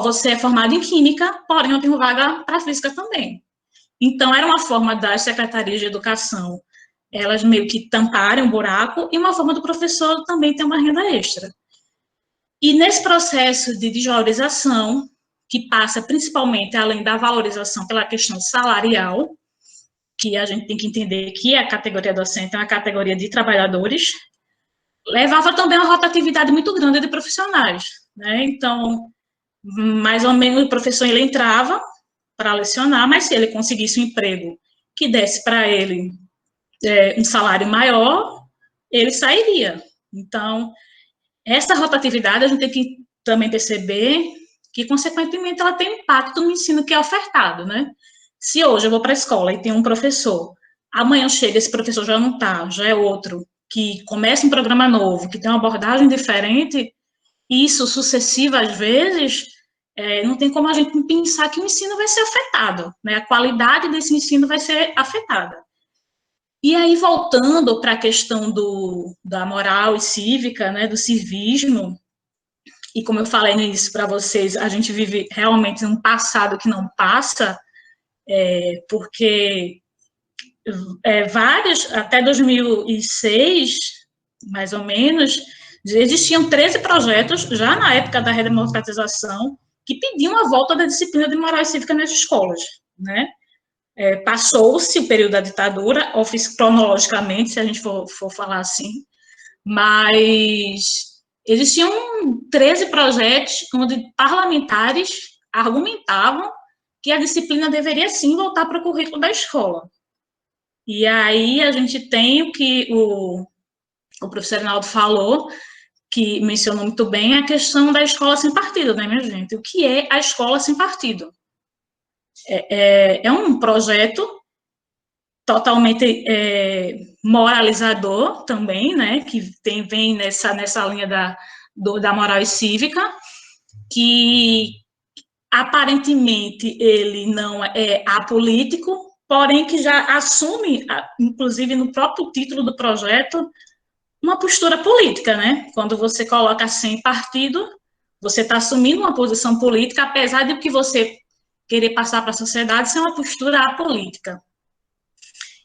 S3: Você é formado em química, porém eu tenho vaga para física também. Então, era uma forma das secretarias de educação, elas meio que tamparem um buraco, e uma forma do professor também ter uma renda extra. E nesse processo de desvalorização, que passa principalmente, além da valorização, pela questão salarial, que a gente tem que entender que a categoria docente é uma categoria de trabalhadores, levava também a uma rotatividade muito grande de profissionais, né? Então, mais ou menos o professor ele entrava para lecionar, mas se ele conseguisse um emprego que desse para ele um salário maior, ele sairia. Então, essa rotatividade a gente tem que também perceber que, consequentemente, ela tem impacto no ensino que é ofertado, né? Se hoje eu vou para a escola e tem um professor, amanhã chega, esse professor já não está, já é outro, que começa um programa novo, que tem uma abordagem diferente, isso sucessivas vezes, não tem como a gente pensar que o ensino vai ser afetado, né? A qualidade desse ensino vai ser afetada. E aí, voltando para a questão da moral e cívica, né, do civismo, e como eu falei no início para vocês, a gente vive realmente um passado que não passa, porque até 2006, mais ou menos, existiam 13 projetos, já na época da redemocratização, que pediam a volta da disciplina de moral e cívica nas escolas, né? Passou-se o período da ditadura, cronologicamente, se a gente for falar assim, mas existiam 13 projetos onde parlamentares argumentavam que a disciplina deveria sim voltar para o currículo da escola. E aí a gente tem o que o professor Arnaldo falou, que mencionou muito bem, a questão da escola sem partido, né, minha gente? O que é a escola sem partido? É um projeto totalmente moralizador também, né, que vem nessa linha da moral e cívica, que aparentemente ele não é apolítico, porém que já assume, inclusive no próprio título do projeto, uma postura política, né? Quando você coloca sem partido, você está assumindo uma posição política, apesar de o que você querer passar para a sociedade ser uma postura apolítica.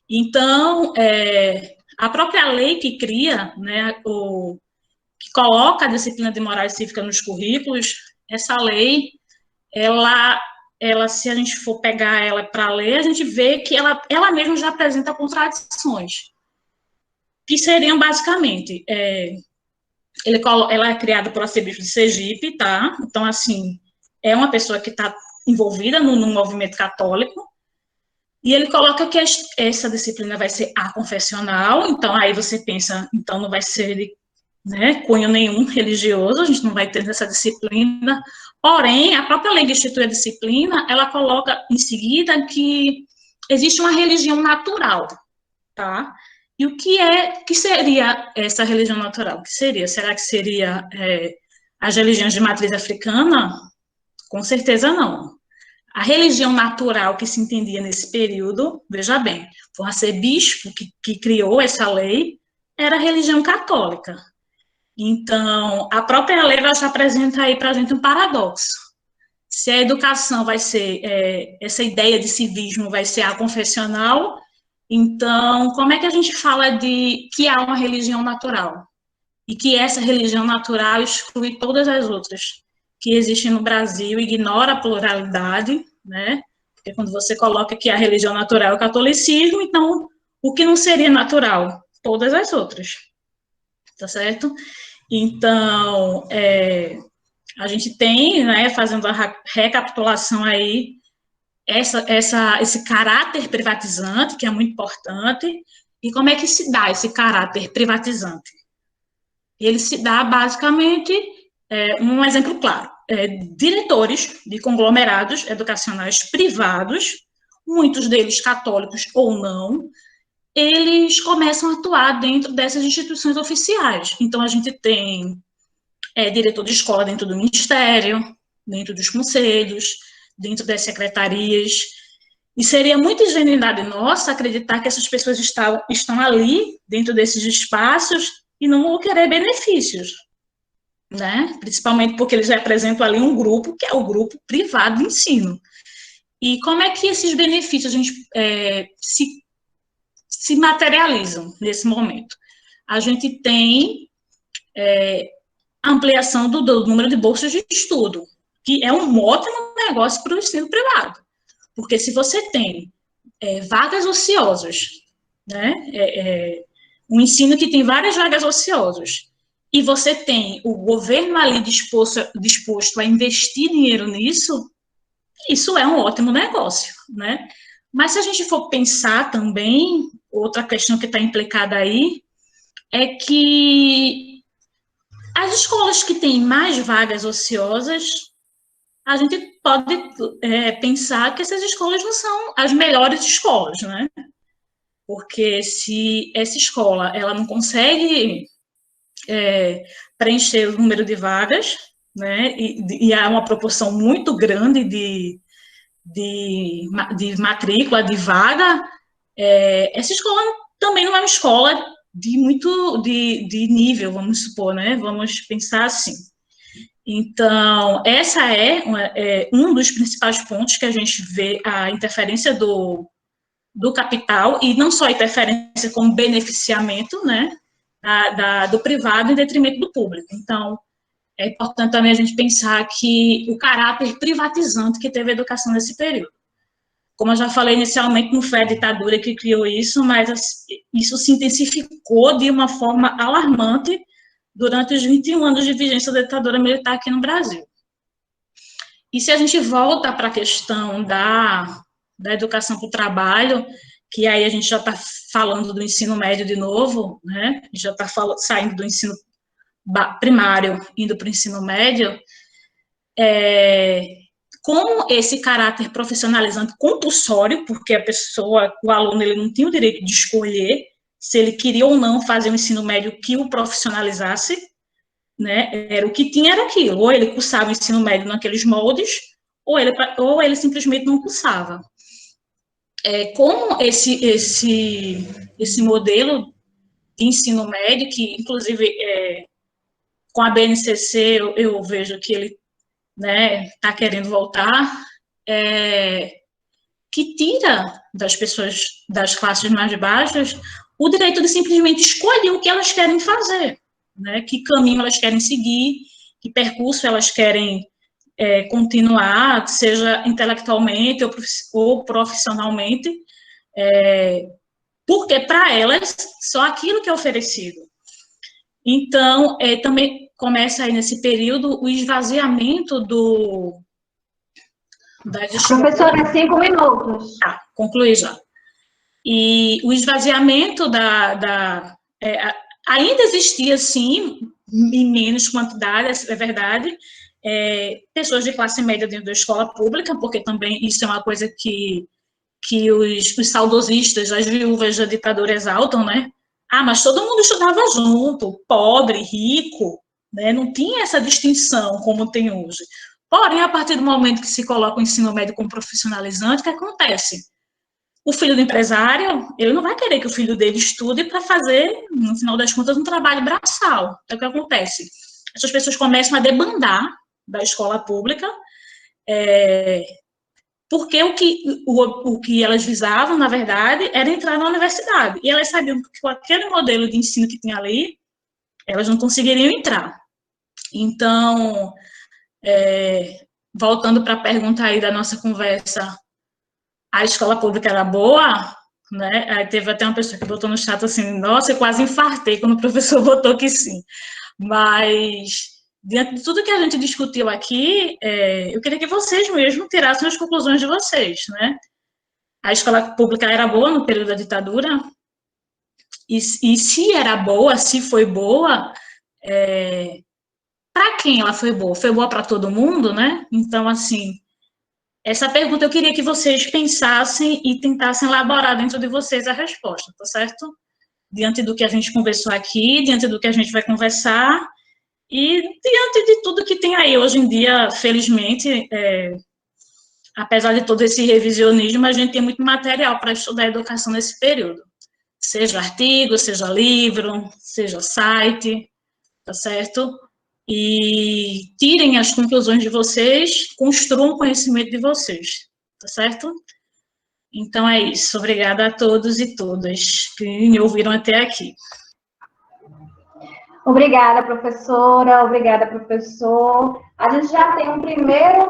S3: Então, a própria lei que cria, né, que coloca a disciplina de moral e cívica nos currículos, essa lei, ela se a gente for pegar ela para ler, a gente vê que ela mesma já apresenta contradições, que seriam basicamente, ela é criada pelo arcebispo de Sergipe, tá? Então, assim, é uma pessoa que está envolvida no movimento católico, e ele coloca que essa disciplina vai ser aconfessional, então aí você pensa, então não vai ser, né, cunho nenhum religioso, a gente não vai ter essa disciplina, porém, a própria lei que institui a disciplina, ela coloca em seguida que existe uma religião natural, tá? E o que seria essa religião natural? O que seria? Será que seria as religiões de matriz africana? Com certeza não. A religião natural que se entendia nesse período, veja bem, foi um arcebispo que criou essa lei, era a religião católica. Então, a própria lei já apresenta aí para a gente um paradoxo. Se a educação vai ser, essa ideia de civismo vai ser aconfessional, então, como é que a gente fala de que há uma religião natural? E que essa religião natural exclui todas as outras que existem no Brasil, ignora a pluralidade, né? Porque quando você coloca que a religião natural é o catolicismo, então, o que não seria natural? Todas as outras, tá certo? Então, a gente tem, né, fazendo a recapitulação aí, esse caráter privatizante, que é muito importante, e como é que se dá esse caráter privatizante? Ele se dá, basicamente, um exemplo claro, diretores de conglomerados educacionais privados, muitos deles católicos ou não, eles começam a atuar dentro dessas instituições oficiais. Então, a gente tem diretor de escola dentro do ministério, dentro dos conselhos, dentro das secretarias, e seria muita ingenuidade nossa acreditar que essas pessoas estão ali, dentro desses espaços, e não vão querer benefícios, né? Principalmente porque eles representam ali um grupo, que é o grupo privado de ensino. E como é que esses benefícios a gente, se materializam nesse momento? A gente tem ampliação do número de bolsas de estudo, que é um ótimo negócio para o ensino privado, porque se você tem vagas ociosas, né, um ensino que tem várias vagas ociosas, e você tem o governo ali disposto a investir dinheiro nisso, isso é um ótimo negócio, né? Mas se a gente for pensar também, outra questão que está implicada aí, é que as escolas que têm mais vagas ociosas, a gente pode pensar que essas escolas não são as melhores escolas, né? Porque se essa escola ela não consegue preencher o número de vagas, né? E há uma proporção muito grande de matrícula, de vaga, essa escola também não é uma escola de nível, vamos supor, né? Vamos pensar assim. Então, essa é um dos principais pontos que a gente vê a interferência do capital, e não só a interferência como beneficiamento, né, do privado em detrimento do público. Então, é importante também a gente pensar que o caráter privatizante que teve a educação nesse período. Como eu já falei inicialmente, não foi a ditadura que criou isso, mas isso se intensificou de uma forma alarmante durante os 21 anos de vigência da ditadura militar aqui no Brasil. E se a gente volta para a questão da educação para o trabalho, que aí a gente já está falando do ensino médio de novo, né? Já está saindo do ensino primário, indo para o ensino médio, como esse caráter profissionalizante compulsório, porque o aluno, ele não tinha o direito de escolher se ele queria ou não fazer um ensino médio que o profissionalizasse, né? O que tinha era aquilo, ou ele cursava o ensino médio naqueles moldes, ou ele simplesmente não cursava. Como esse modelo de ensino médio, que inclusive com a BNCC eu vejo que ele está querendo voltar, que tira das pessoas das classes mais baixas o direito de simplesmente escolher o que elas querem fazer, né? Que caminho elas querem seguir, que percurso elas querem continuar, seja intelectualmente ou profissionalmente, porque para elas só aquilo que é oferecido. Então, também começa aí nesse período o esvaziamento das escolas.
S1: Professora, 5 minutos.
S3: Tá, concluí já. E o esvaziamento ainda existia, sim, em menos quantidade, é verdade, pessoas de classe média dentro da escola pública, porque também isso é uma coisa que os saudosistas, as viúvas da ditadura exaltam, né? Ah, mas todo mundo estudava junto, pobre, rico, né? Não tinha essa distinção como tem hoje. Porém, a partir do momento que se coloca o ensino médio como profissionalizante, o que acontece? O filho do empresário, ele não vai querer que o filho dele estude para fazer, no final das contas, um trabalho braçal. Então, o que acontece? Essas pessoas começam a debandar da escola pública, porque o que elas visavam, na verdade, era entrar na universidade. E elas sabiam que com aquele modelo de ensino que tinha ali, elas não conseguiriam entrar. Então, voltando para a pergunta aí da nossa conversa, a escola pública era boa, né? Aí teve até uma pessoa que botou no chat assim, nossa, eu quase infartei quando o professor botou que sim. Mas, diante de tudo que a gente discutiu aqui, eu queria que vocês mesmos tirassem as conclusões de vocês, né? A escola pública era boa no período da ditadura? E se era boa, se foi boa, para quem ela foi boa? Foi boa para todo mundo, né? Então, assim, Essa pergunta eu queria que vocês pensassem e tentassem elaborar dentro de vocês a resposta, tá certo? Diante do que a gente conversou aqui, diante do que a gente vai conversar, e diante de tudo que tem aí hoje em dia, felizmente, apesar de todo esse revisionismo, a gente tem muito material para estudar a educação nesse período. Seja artigo, seja livro, seja site, tá certo? E tirem as conclusões de vocês, construam o conhecimento de vocês, tá certo? Então é isso. Obrigada a todos e todas que me ouviram até aqui.
S1: Obrigada, professora. Obrigada, professor. A gente já tem um primeiro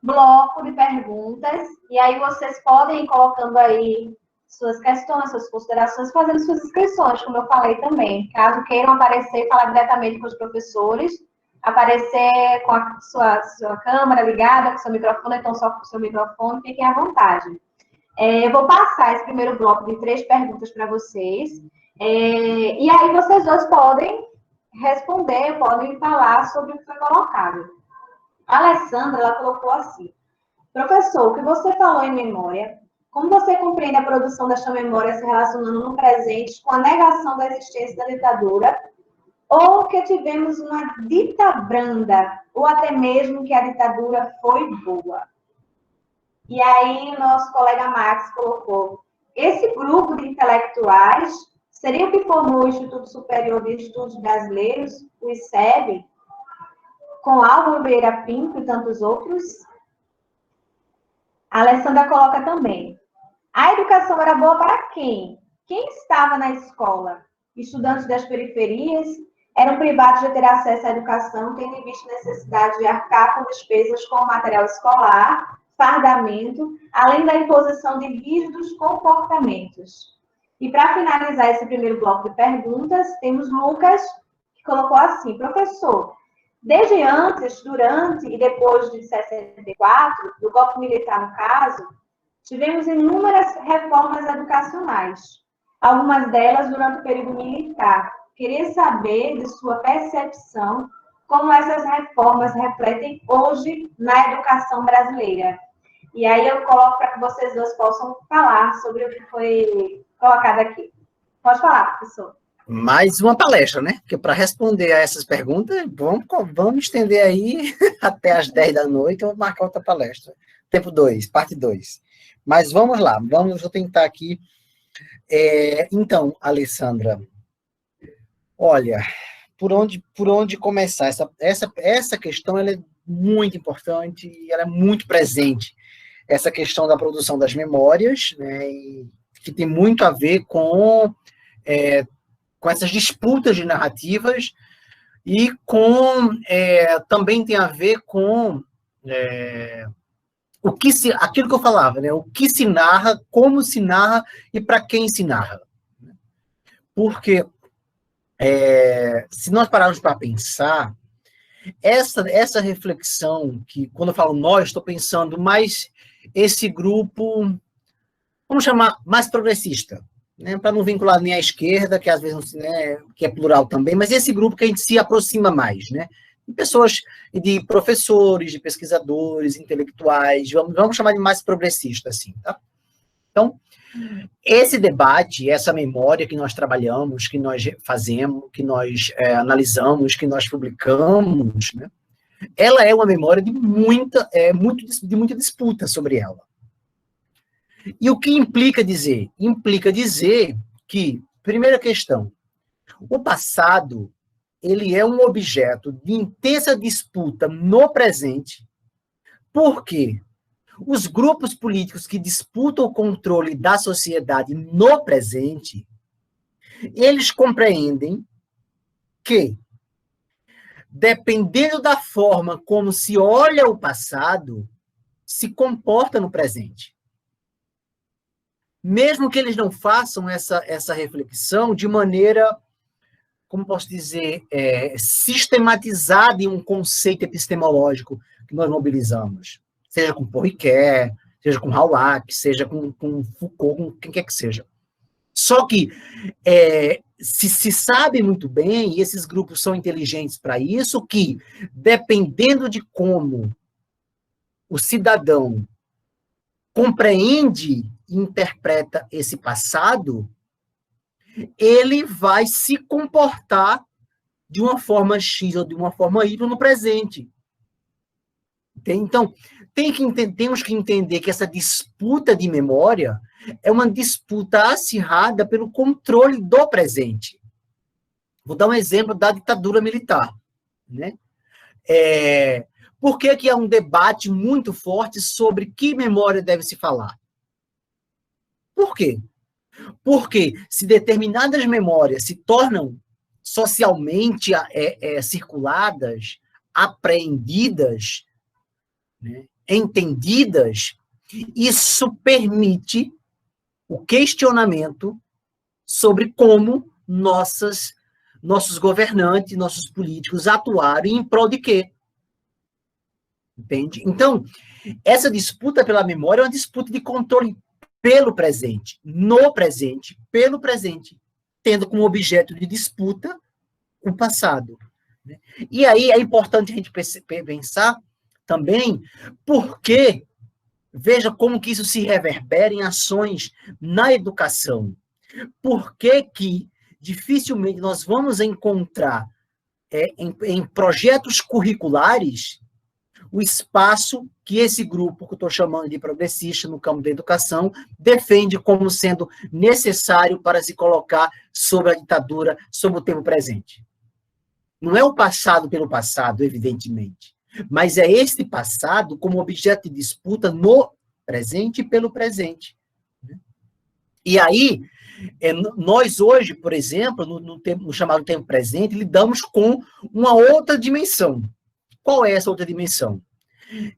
S1: bloco de perguntas, e aí vocês podem ir colocando aí suas questões, suas considerações, fazendo suas inscrições, como eu falei também. Caso queiram aparecer e falar diretamente com os professores, aparecer com a sua câmera ligada, com o seu microfone, então só com o seu microfone, fiquem à vontade. Eu vou passar esse primeiro bloco de 3 perguntas para vocês, e aí vocês dois podem responder, podem falar sobre o que foi colocado. A Alessandra, ela colocou assim: professor, o que você falou em memória, como você compreende a produção desta memória se relacionando no presente com a negação da existência da ditadura, ou que tivemos uma dita branda, ou até mesmo que a ditadura foi boa? E aí o nosso colega Max colocou: esse grupo de intelectuais seria o que formou o Instituto Superior de Estudos Brasileiros, o ISEB, com Álvaro Vieira Pinto e tantos outros? A Alessandra coloca também: a educação era boa para quem? Quem estava na escola? Estudantes das periferias? Eram privados de ter acesso à educação, tendo em vista a necessidade de arcar com despesas com material escolar, fardamento, além da imposição de rígidos comportamentos. E para finalizar esse primeiro bloco de perguntas, temos Lucas, que colocou assim: professor, desde antes, durante e depois de 64, do golpe militar no caso, tivemos inúmeras reformas educacionais, algumas delas durante o período militar. Queria saber de sua percepção como essas reformas refletem hoje na educação brasileira. E aí eu coloco para que vocês dois possam falar sobre o que foi colocado aqui. Pode falar, professor.
S4: Mais uma palestra, né? Porque para responder a essas perguntas, vamos estender aí até as 10 da noite, eu vou marcar outra palestra. Tempo 2, parte 2. Mas vamos lá, vou tentar aqui. Então, Alessandra, olha, por onde começar? Essa questão ela é muito importante e ela é muito presente. Essa questão da produção das memórias, né, que tem muito a ver com essas disputas de narrativas e também tem a ver com aquilo que eu falava, né, o que se narra, como se narra e para quem se narra. Porque se nós pararmos para pensar, essa reflexão, que quando eu falo nós, estou pensando mais esse grupo, vamos chamar mais progressista, né, para não vincular nem à esquerda, que às vezes, né, que é plural também, mas esse grupo que a gente se aproxima mais, né, de pessoas, de professores, de pesquisadores, intelectuais, vamos chamar de mais progressista, assim, tá? Então, esse debate, essa memória que nós trabalhamos, que nós fazemos, que nós analisamos, que nós publicamos, né, ela é uma memória de muita disputa sobre ela. E o que implica dizer? Implica dizer que, primeira questão, o passado, ele é um objeto de intensa disputa no presente, porque os grupos políticos que disputam o controle da sociedade no presente, eles compreendem que, dependendo da forma como se olha o passado, se comporta no presente. Mesmo que eles não façam essa reflexão de maneira, como posso dizer, sistematizada em um conceito epistemológico que nós mobilizamos. Seja com Paul Ricoeur, seja com Haulac, seja com Foucault, com quem quer que seja. Só que se sabe muito bem, e esses grupos são inteligentes para isso, que, dependendo de como o cidadão compreende e interpreta esse passado, ele vai se comportar de uma forma X ou de uma forma Y no presente. Então, temos que entender que essa disputa de memória é uma disputa acirrada pelo controle do presente. Vou dar um exemplo da ditadura militar, né? Por que há um debate muito forte sobre que memória deve se falar? Por quê? Porque se determinadas memórias se tornam socialmente circuladas, apreendidas, né, entendidas, isso permite o questionamento sobre como nossos governantes, nossos políticos atuaram e em prol de quê? Entende? Então, essa disputa pela memória é uma disputa de controle pelo presente, no presente, pelo presente, tendo como objeto de disputa o passado. Né? E aí é importante a gente pensar também porque, veja como que isso se reverbera em ações na educação. Por que dificilmente nós vamos encontrar em projetos curriculares o espaço que esse grupo, que eu estou chamando de progressista no campo da educação, defende como sendo necessário para se colocar sobre a ditadura, sobre o tempo presente. Não é o passado pelo passado, evidentemente, mas é este passado como objeto de disputa no presente e pelo presente. E aí, nós hoje, por exemplo, no chamado tempo presente, lidamos com uma outra dimensão. Qual é essa outra dimensão?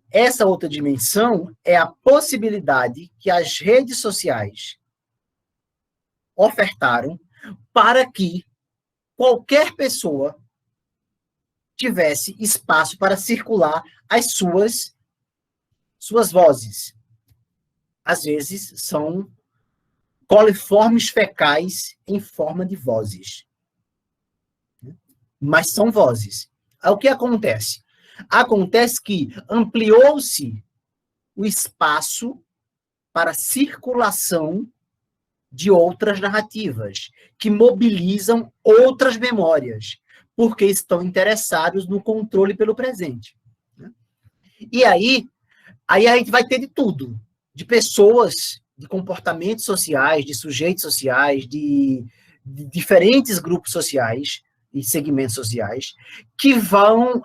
S4: Essa outra dimensão é a possibilidade que as redes sociais ofertaram para que qualquer pessoa tivesse espaço para circular as suas vozes. Às vezes, são coliformes fecais em forma de vozes. Mas são vozes. Aí, o que acontece? Acontece que ampliou-se o espaço para circulação de outras narrativas, que mobilizam outras memórias, porque estão interessados no controle pelo presente. E aí a gente vai ter de tudo, de pessoas, de comportamentos sociais, de sujeitos sociais, de diferentes grupos sociais, e segmentos sociais, que vão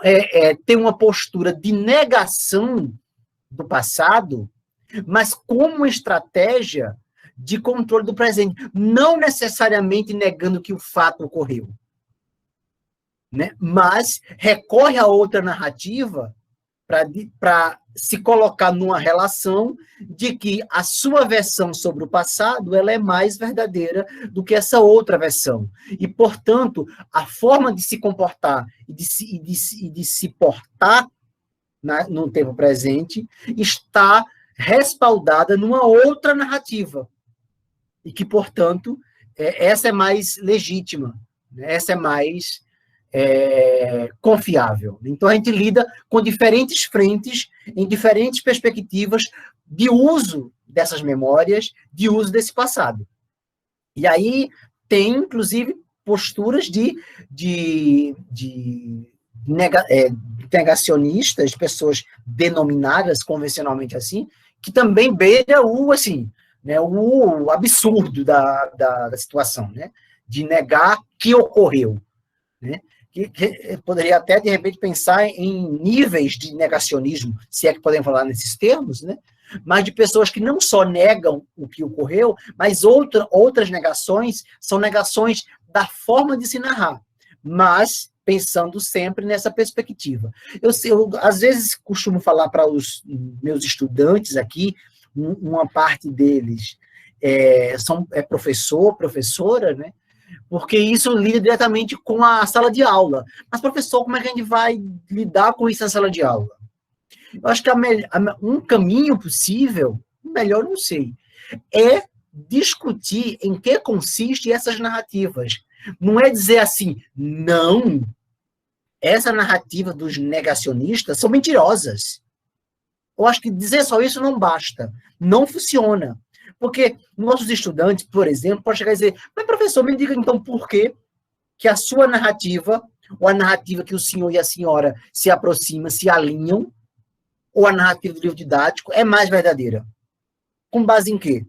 S4: ter uma postura de negação do passado, mas como uma estratégia de controle do presente, não necessariamente negando que o fato ocorreu, né? Mas recorre a outra narrativa para se colocar numa relação de que a sua versão sobre o passado ela é mais verdadeira do que essa outra versão. E, portanto, a forma de se comportar e de se portar no tempo presente está respaldada numa outra narrativa. E que, portanto, essa é mais legítima, né? Essa é mais confiável. Então, a gente lida com diferentes frentes, em diferentes perspectivas de uso dessas memórias, de uso desse passado. E aí tem, inclusive, posturas de negacionistas, pessoas denominadas convencionalmente assim, que também beira o absurdo da situação, né? De negar que ocorreu, né? Que poderia até, de repente, pensar em níveis de negacionismo, se é que podemos falar nesses termos, né? Mas de pessoas que não só negam o que ocorreu, mas outras negações são negações da forma de se narrar, mas pensando sempre nessa perspectiva. Eu às vezes, costumo falar para os meus estudantes aqui, uma parte deles é professora, né? Porque isso lida diretamente com a sala de aula. Mas, professor, como é que a gente vai lidar com isso na sala de aula? Eu acho que um caminho possível, melhor não sei, é discutir em que consistem essas narrativas. Não é dizer assim, não, essa narrativa dos negacionistas são mentirosas. Eu acho que dizer só isso não basta. Não funciona. Porque nossos estudantes, por exemplo, podem chegar e dizer, mas professor, me diga então por que a sua narrativa, ou a narrativa que o senhor e a senhora se aproximam, se alinham, ou a narrativa do livro didático é mais verdadeira? Com base em quê?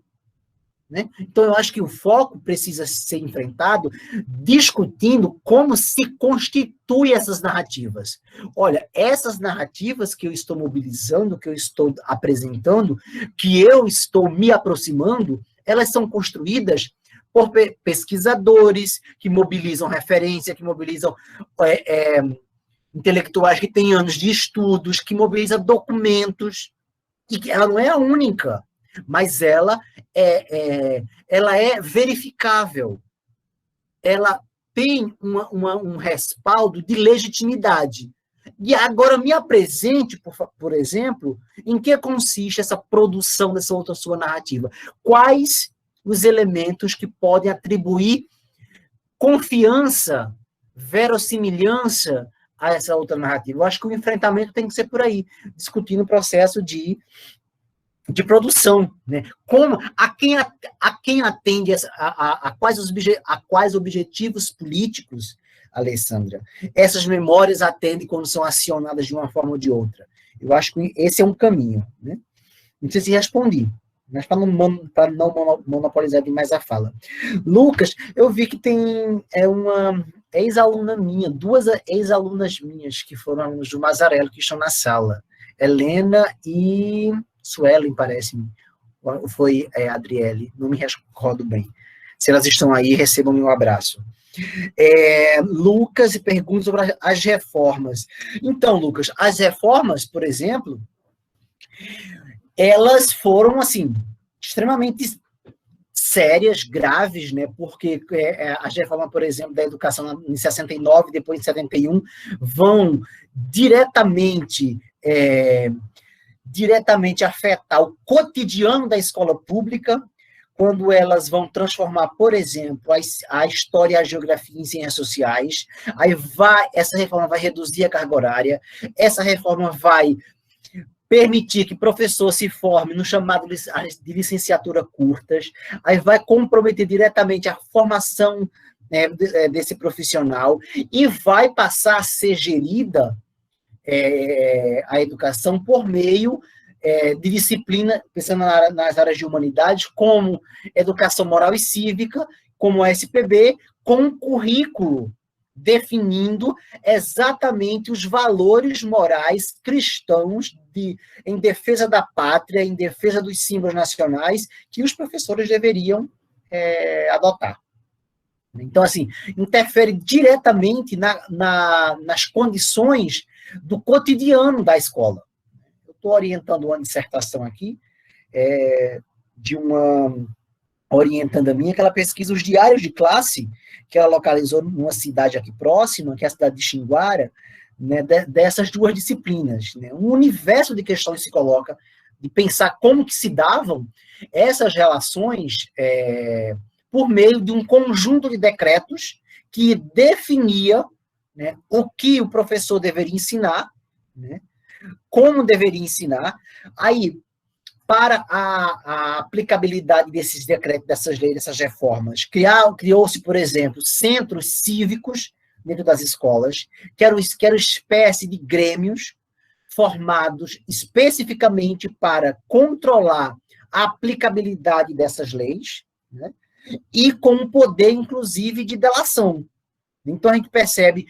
S4: Né? Então, eu acho que o foco precisa ser enfrentado discutindo como se constituem essas narrativas. Olha, essas narrativas que eu estou mobilizando, que eu estou apresentando, que eu estou me aproximando, elas são construídas por pesquisadores que mobilizam referência, que mobilizam intelectuais que têm anos de estudos, que mobilizam documentos, e que ela não é a única, mas ela é verificável. Ela tem um respaldo de legitimidade. E agora me apresente, por exemplo, em que consiste essa produção dessa outra sua narrativa. Quais os elementos que podem atribuir confiança, verossimilhança a essa outra narrativa? Eu acho que o enfrentamento tem que ser por aí, discutindo o processo de produção, né? Como, a quem atende a quais objetivos políticos, Alessandra, essas memórias atendem quando são acionadas de uma forma ou de outra. Eu acho que esse é um caminho, né? Não sei se respondi, mas para não monopolizar demais a fala. Lucas, eu vi que tem uma ex-aluna minha, 2 ex-alunas minhas que foram alunos do Mazarello, que estão na sala. Helena e Suelen, parece-me. Foi Adriele, não me recordo bem. Se elas estão aí, recebam meu abraço. Lucas, e pergunta sobre as reformas. Então, Lucas, as reformas, por exemplo, elas foram, assim, extremamente sérias, graves, né? Porque as reformas, por exemplo, da educação em 69, depois em 71, vão diretamente afetar o cotidiano da escola pública, quando elas vão transformar, por exemplo, a história e a geografia em ciências sociais. Aí essa reforma vai reduzir a carga horária, essa reforma vai permitir que professor se forme no chamado de licenciatura curtas, aí vai comprometer diretamente a formação desse profissional e vai passar a ser gerida a educação por meio de disciplina, pensando nas áreas de humanidades, como educação moral e cívica, como a SPB, com um currículo definindo exatamente os valores morais cristãos em defesa da pátria, em defesa dos símbolos nacionais, que os professores deveriam adotar. Então, assim, interfere diretamente nas condições do cotidiano da escola. Eu estou orientando uma dissertação aqui de uma orientanda minha, que ela pesquisa os diários de classe, que ela localizou numa cidade aqui próxima, que é a cidade de Xinguara, né, dessas 2 disciplinas. Né? Um universo de questões se coloca, de pensar como que se davam essas relações por meio de um conjunto de decretos que definia, né, o que o professor deveria ensinar, né, como deveria ensinar. Aí, para a aplicabilidade desses decretos, dessas leis, dessas reformas, criou-se, por exemplo, centros cívicos dentro das escolas, que eram espécie de grêmios formados especificamente para controlar a aplicabilidade dessas leis, né, e com o poder, inclusive, de delação. Então, a gente percebe,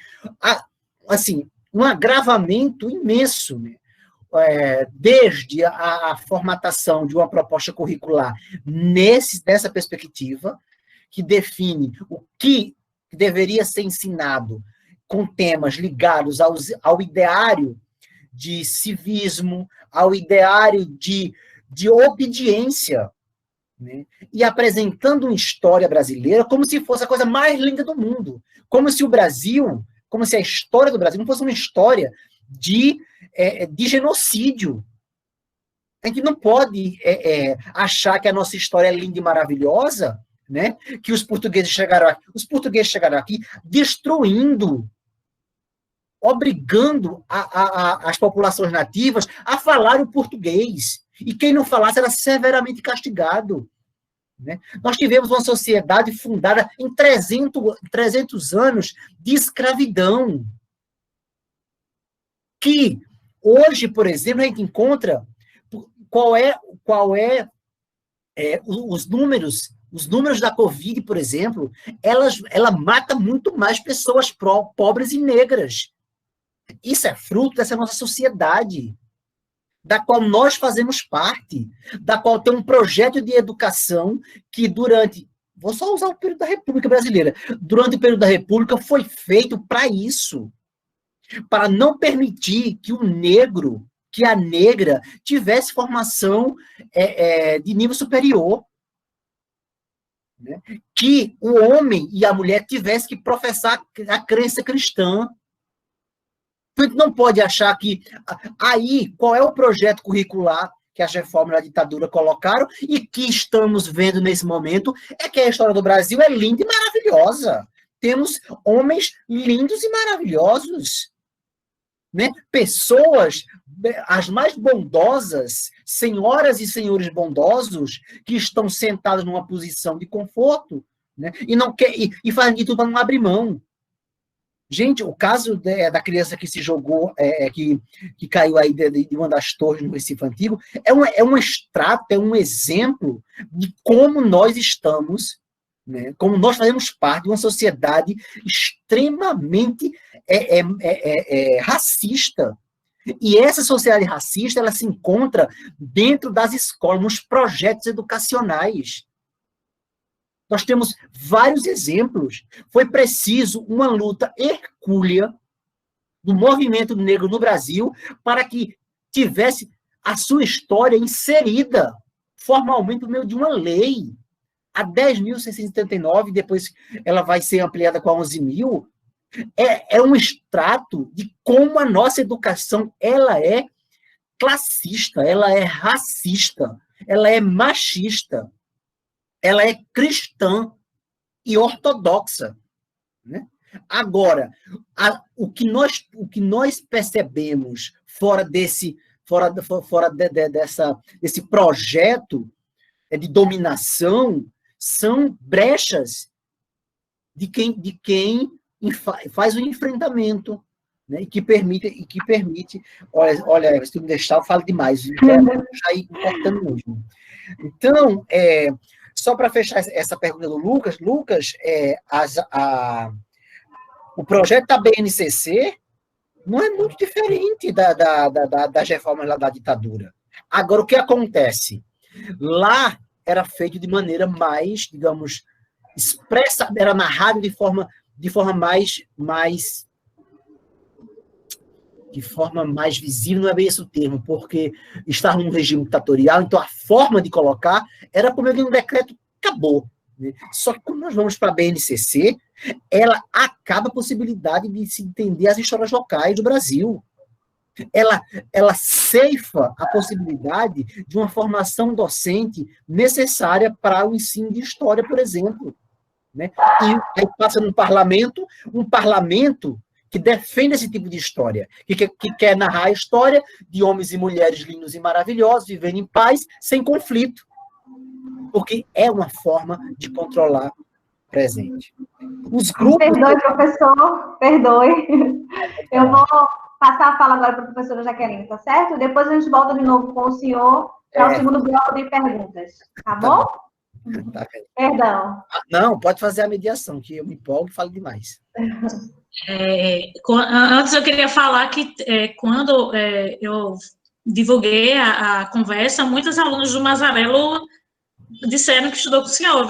S4: assim, um agravamento imenso, né? Desde a formatação de uma proposta curricular nessa perspectiva, que define o que deveria ser ensinado com temas ligados ao ideário de civismo, ao ideário de obediência, né? E apresentando uma história brasileira como se fosse a coisa mais linda do mundo, como se a história do Brasil não fosse uma história de genocídio. A gente não pode achar que a nossa história é linda e maravilhosa, né? Que os portugueses chegaram aqui destruindo obrigando as populações nativas a falar o português. E quem não falasse era severamente castigado. Né? Nós tivemos uma sociedade fundada em 300 anos de escravidão. Que hoje, por exemplo, a gente encontra os números da Covid, por exemplo, ela mata muito mais pessoas pobres e negras. Isso é fruto dessa nossa sociedade, da qual nós fazemos parte, da qual tem um projeto de educação que vou só usar o período da República Brasileira, durante o período da República foi feito para isso, para não permitir que o negro, que a negra, tivesse formação de nível superior. Né? Que o homem e a mulher tivessem que professar a crença cristã. A gente não pode achar que... Aí, qual é o projeto curricular que as reformas da ditadura colocaram e que estamos vendo nesse momento? É que a história do Brasil é linda e maravilhosa. Temos homens lindos e maravilhosos. Né? Pessoas, as mais bondosas, senhoras e senhores bondosos, que estão sentados numa posição de conforto, né? E fazem de tudo para não abrir mão. Gente, o caso da criança que se jogou, que caiu aí de uma das torres no Recife Antigo, é um extrato, é um exemplo de como nós estamos, né, como nós fazemos parte de uma sociedade extremamente racista. E essa sociedade racista, ela se encontra dentro das escolas, nos projetos educacionais. Nós temos vários exemplos. Foi preciso uma luta hercúlea do movimento negro no Brasil para que tivesse a sua história inserida formalmente no meio de uma lei. A 10.679, depois ela vai ser ampliada com a 11.000, é um extrato de como a nossa educação ela é classista, ela é racista, ela é machista, ela é cristã e ortodoxa. Né? Agora, o que nós percebemos fora desse projeto de dominação são brechas de quem faz o enfrentamento, né? e que permite, olha, se tu me deixar, eu falo demais, eu quero já ir cortando mesmo. Então, só para fechar essa pergunta do Lucas, o projeto da BNCC não é muito diferente das reformas lá da ditadura. Agora, o que acontece? Lá era feito de maneira mais, digamos, expressa, era narrado de forma mais visível, não é bem esse o termo, porque estava num regime ditatorial, então a forma de colocar era por meio de um decreto, acabou. Né? Só que quando nós vamos para a BNCC, ela acaba a possibilidade de se entender as histórias locais do Brasil. Ela ceifa a possibilidade de uma formação docente necessária para o ensino de história, por exemplo. Né? E aí passa um parlamento que defende esse tipo de história, que quer narrar a história de homens e mulheres lindos e maravilhosos, vivendo em paz, sem conflito. Porque é uma forma de controlar o presente. Os grupos...
S1: Perdoe, professor, perdoe. Eu vou passar a fala agora para a professora Jaqueline, tá certo? Depois a gente volta de novo com o senhor para o segundo bloco de perguntas. Tá bom?
S4: Tá.
S1: Perdão.
S4: Não, pode fazer a mediação, que eu me empolgo e falo demais.
S3: Antes eu queria falar que quando eu divulguei a conversa, muitos alunos do Mazarello disseram que estudou com o senhor.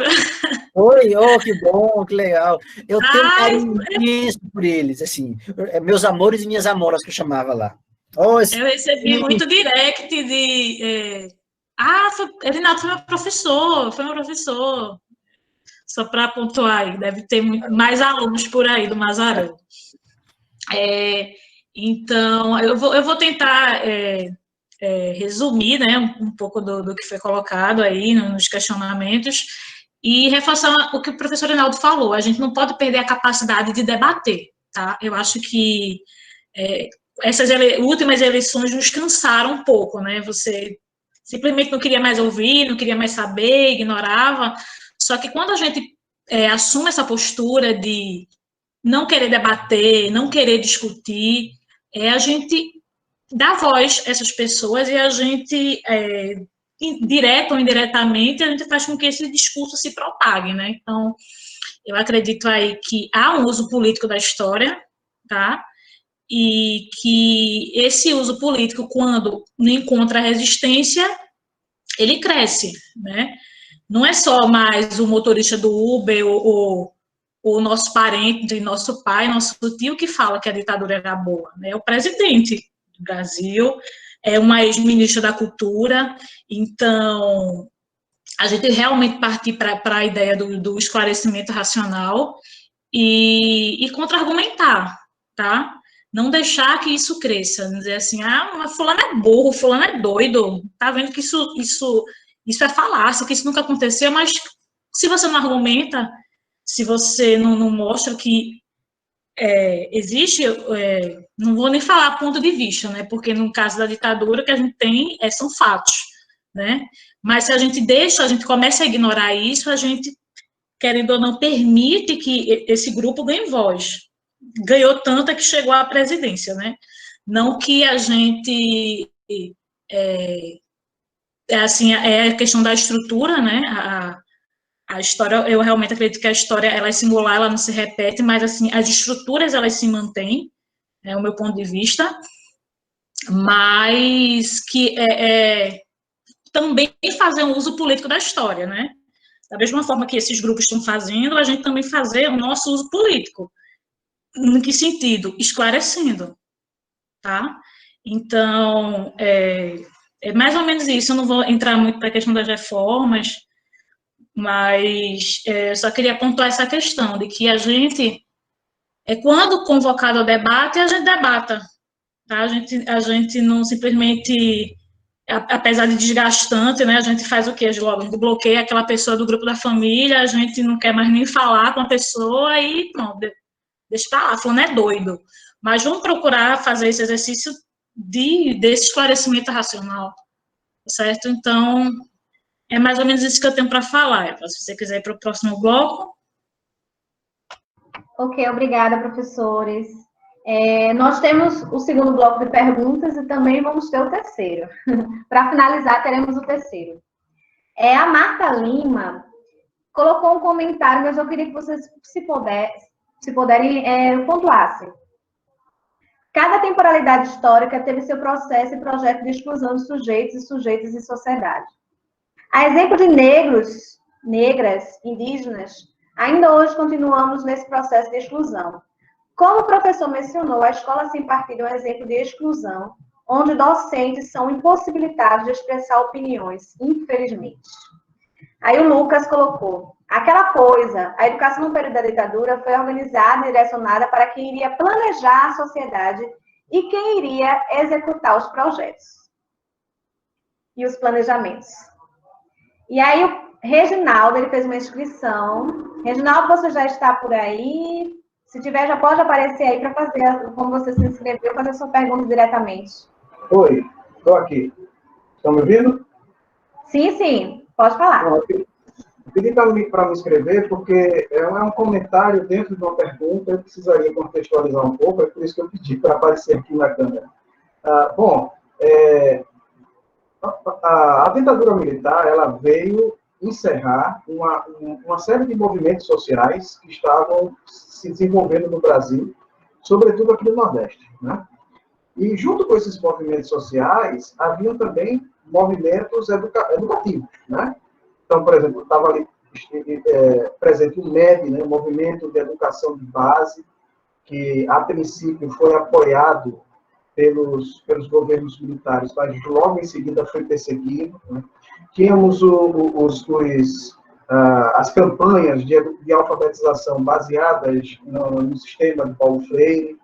S4: Oi, que bom, que legal. Eu tenho um carinho imenso por eles, assim, meus amores e minhas amoras que eu chamava lá. Eu
S3: recebi muito direct de... Edinaldo foi meu professor. Só para pontuar aí, deve ter mais alunos por aí do Mazarello. Então, eu vou tentar resumir, né, um pouco do que foi colocado aí nos questionamentos e reforçar o que o professor Edinaldo falou. A gente não pode perder a capacidade de debater, tá? Eu acho que essas últimas eleições nos cansaram um pouco, né? Você simplesmente não queria mais ouvir, não queria mais saber, ignorava. Só que quando a gente assume essa postura de não querer debater, não querer discutir, a gente dá voz a essas pessoas e a gente, direto ou indiretamente, a gente faz com que esse discurso se propague, né? Então, eu acredito aí que há um uso político da história, tá? E que esse uso político, quando não encontra resistência, ele cresce, né? Não é só mais o motorista do Uber ou o nosso parente, nosso pai, nosso tio que fala que a ditadura era boa, né? É o presidente do Brasil, é uma ex-ministra da Cultura. Então, a gente realmente partir para a ideia do esclarecimento racional e contra-argumentar, tá? Não deixar que isso cresça, não dizer assim, fulano é burro, fulano é doido, tá vendo que isso é falácia, que isso nunca aconteceu, mas se você não argumenta, se você não mostra que existe, não vou nem falar ponto de vista, né, porque no caso da ditadura o que a gente tem são fatos, né, mas se a gente começa a ignorar isso, a gente, querendo ou não, permite que esse grupo ganhe voz. Ganhou tanta que chegou à presidência, né? Não que a gente assim, é a questão da estrutura, né? A história, eu realmente acredito que a história ela é singular, ela não se repete, mas assim, as estruturas elas se mantêm, é o meu ponto de vista, mas que também fazer um uso político da história, né? Da mesma forma que esses grupos estão fazendo, a gente também fazer o nosso uso político. Em que sentido? Esclarecendo, tá? Então, é mais ou menos isso. Eu não vou entrar muito para a questão das reformas, mas eu só queria pontuar essa questão de que a gente, quando convocado ao debate, a gente debata, tá? A gente não simplesmente, apesar de desgastante, né? A gente faz o quê? Logo, a gente bloqueia aquela pessoa do grupo da família, a gente não quer mais nem falar com a pessoa e pronto, deixa pra lá, falando é doido. Mas vamos procurar fazer esse exercício desse esclarecimento racional, certo? Então, é mais ou menos isso que eu tenho para falar. Se você quiser ir para o próximo bloco.
S1: Ok, obrigada, professores. Nós temos o segundo bloco de perguntas e também vamos ter o terceiro. Para finalizar, teremos o terceiro. A Marta Lima colocou um comentário, mas eu queria que vocês, se puderem, pontuassem. Cada temporalidade histórica teve seu processo e projeto de exclusão de sujeitos e sujeitas em sociedade. A exemplo de negros, negras, indígenas, ainda hoje continuamos nesse processo de exclusão. Como o professor mencionou, a escola sem partido é um exemplo de exclusão, onde docentes são impossibilitados de expressar opiniões, infelizmente. Aí o Lucas colocou, aquela coisa, a educação no período da ditadura foi organizada e direcionada para quem iria planejar a sociedade e quem iria executar os projetos e os planejamentos. E aí o Reginaldo, ele fez uma inscrição. Reginaldo, você já está por aí? Se tiver, já pode aparecer aí para fazer, como você se inscreveu, fazer a sua pergunta diretamente.
S5: Oi, estou aqui. Estão me ouvindo?
S1: Sim, sim, pode falar.
S5: Eu pedi para me inscrever porque é um comentário dentro de uma pergunta, eu precisaria contextualizar um pouco, é por isso que eu pedi para aparecer aqui na câmera. A ditadura militar, ela veio encerrar uma série de movimentos sociais que estavam se desenvolvendo no Brasil, sobretudo aqui no Nordeste, né? E junto com esses movimentos sociais, haviam também movimentos educativos, né? Então, por exemplo, estava ali presente o MEB, né, o Movimento de Educação de Base, que a princípio foi apoiado pelos governos militares, mas logo em seguida foi perseguido, né? Tínhamos as campanhas de alfabetização baseadas no sistema de Paulo Freire.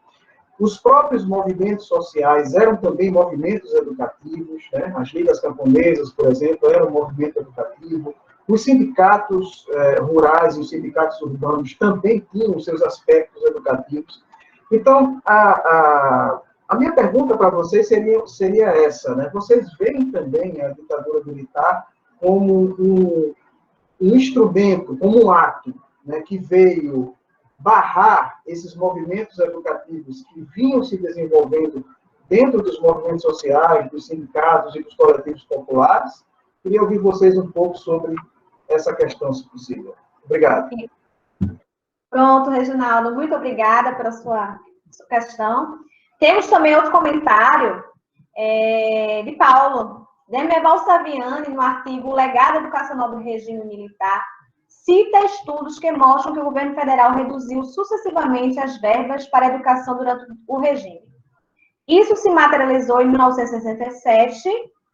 S5: Os próprios movimentos sociais eram também movimentos educativos, né? As ligas camponesas, por exemplo, eram um movimento educativo. Os sindicatos rurais e os sindicatos urbanos também tinham seus aspectos educativos. Então, a minha pergunta para vocês seria essa, né? Vocês veem também a ditadura militar como um instrumento, como um ato, né, que veio barrar esses movimentos educativos que vinham se desenvolvendo dentro dos movimentos sociais, dos sindicatos e dos coletivos populares? Queria ouvir vocês um pouco sobre essa questão, se possível. Obrigado.
S1: Pronto, Reginaldo, muito obrigada pela sua questão. Temos também outro comentário de Paulo. Demerval Saviani, no artigo O Legado Educacional do Regime Militar, cita estudos que mostram que o governo federal reduziu sucessivamente as verbas para a educação durante o regime. Isso se materializou em 1967,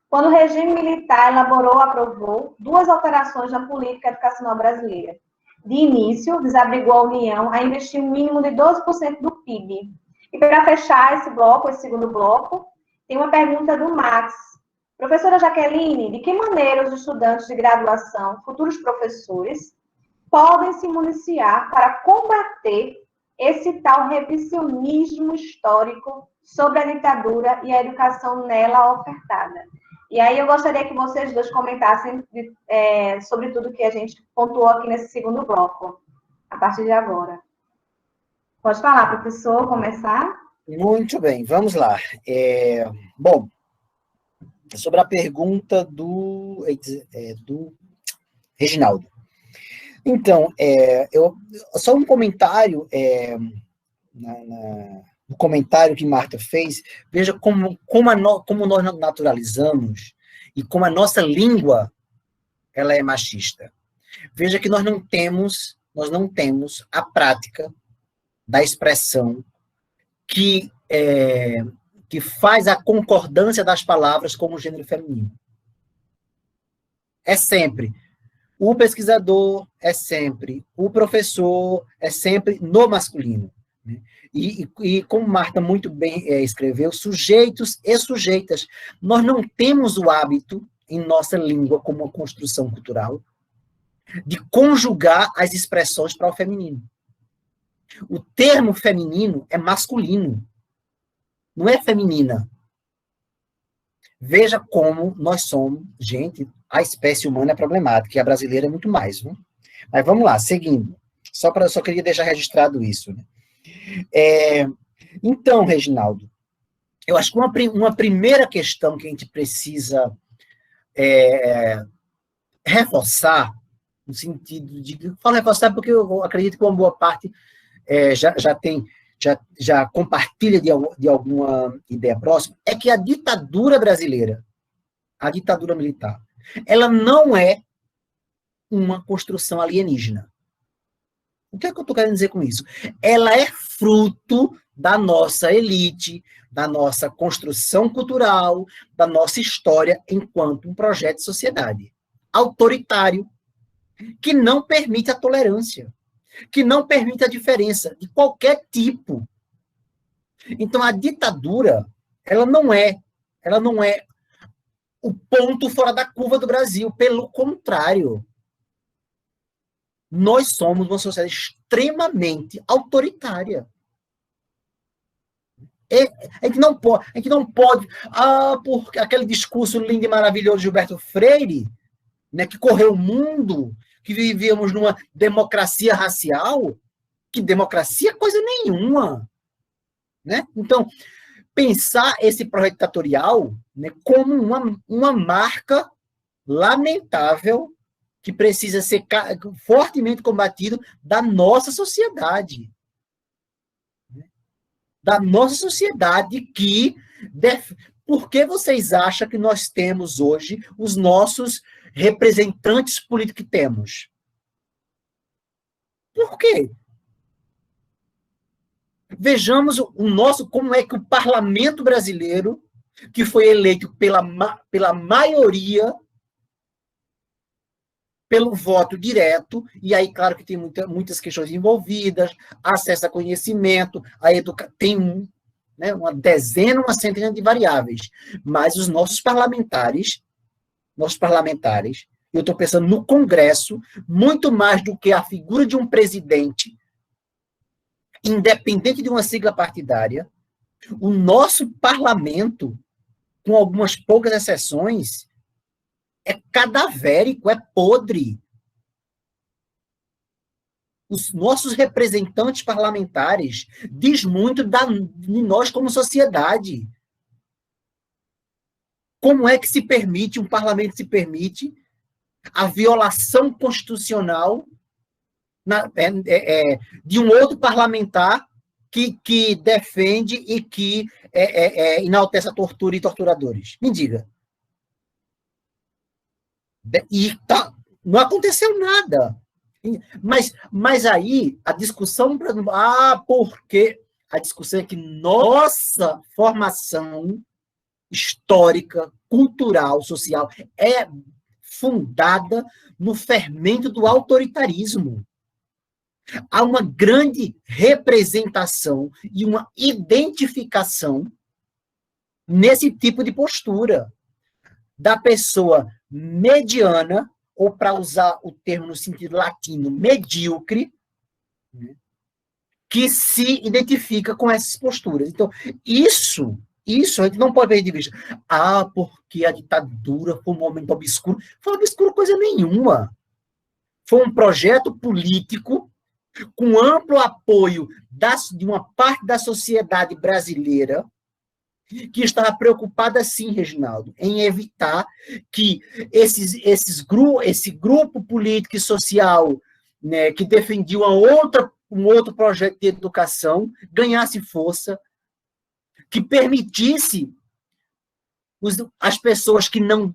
S1: quando o regime militar elaborou e aprovou 2 alterações na política educacional brasileira. De início, desabrigou a União a investir um mínimo de 12% do PIB. E para fechar esse segundo bloco, tem uma pergunta do Max. Professora Jaqueline, de que maneira os estudantes de graduação, futuros professores, podem se municiar para combater esse tal revisionismo histórico sobre a ditadura e a educação nela ofertada? E aí eu gostaria que vocês dois comentassem sobre tudo que a gente pontuou aqui nesse segundo bloco, a partir de agora. Pode falar, professor, começar?
S4: Muito bem, vamos lá. Bom, sobre a pergunta do Reginaldo. Então, só um comentário, no comentário que Marta fez, veja como nós naturalizamos e como a nossa língua ela é machista. Veja que nós não temos a prática da expressão que faz a concordância das palavras com o gênero feminino. É sempre o pesquisador, é sempre o professor, é sempre no masculino. Né? E como Marta muito bem escreveu, sujeitos e sujeitas. Nós não temos o hábito, em nossa língua, como uma construção cultural, de conjugar as expressões para o feminino. O termo feminino é masculino, não é feminina. Veja como nós somos, gente, a espécie humana é problemática, e a brasileira é muito mais. Viu? Mas vamos lá, seguindo. Só queria deixar registrado isso. Né? Então, Reginaldo, eu acho que uma primeira questão que a gente precisa reforçar, no sentido de... Falo reforçar porque eu acredito que uma boa parte já compartilha de alguma ideia próxima, é que a ditadura brasileira, a ditadura militar, ela não é uma construção alienígena. O que é que eu estou querendo dizer com isso? Ela é fruto da nossa elite, da nossa construção cultural, da nossa história enquanto um projeto de sociedade autoritário, que não permite a tolerância, que não permite a diferença de qualquer tipo. Então, a ditadura, ela não é o ponto fora da curva do Brasil. Pelo contrário, nós somos uma sociedade extremamente autoritária. A gente não pode, porque aquele discurso lindo e maravilhoso de Gilberto Freire, né, que correu o mundo, que vivíamos numa democracia racial, que democracia é coisa nenhuma. Né? Então, pensar esse projeto ditatorial, né, como uma marca lamentável que precisa ser fortemente combatido da nossa sociedade. Da nossa sociedade que... Por que vocês acham que nós temos hoje os nossos representantes políticos que temos? Por quê? Vejamos como é que o parlamento brasileiro, que foi eleito pela maioria, pelo voto direto, e aí, claro que tem muitas questões envolvidas, acesso a conhecimento, tem uma dezena, uma centena de variáveis, mas os nossos parlamentares, eu estou pensando no Congresso, muito mais do que a figura de um presidente, independente de uma sigla partidária, o nosso parlamento, com algumas poucas exceções, é cadavérico, é podre. Os nossos representantes parlamentares diz muito de nós como sociedade. Como é que se permite, um parlamento se permite a violação constitucional de um outro parlamentar que defende e que enaltece a tortura e torturadores? Me diga. E não aconteceu nada. Mas aí, a discussão... porque a discussão é que nossa formação histórica, cultural, social, é fundada no fermento do autoritarismo. Há uma grande representação e uma identificação nesse tipo de postura da pessoa mediana, ou, para usar o termo no sentido latino, medíocre, que se identifica com essas posturas. Então, isso a gente não pode ver de vista. Porque a ditadura foi um momento obscuro. Foi obscuro coisa nenhuma. Foi um projeto político com amplo apoio de uma parte da sociedade brasileira que estava preocupada, sim, Reginaldo, em evitar que esse grupo político e social, né, que defendia um outro projeto de educação ganhasse força, que permitisse as pessoas que não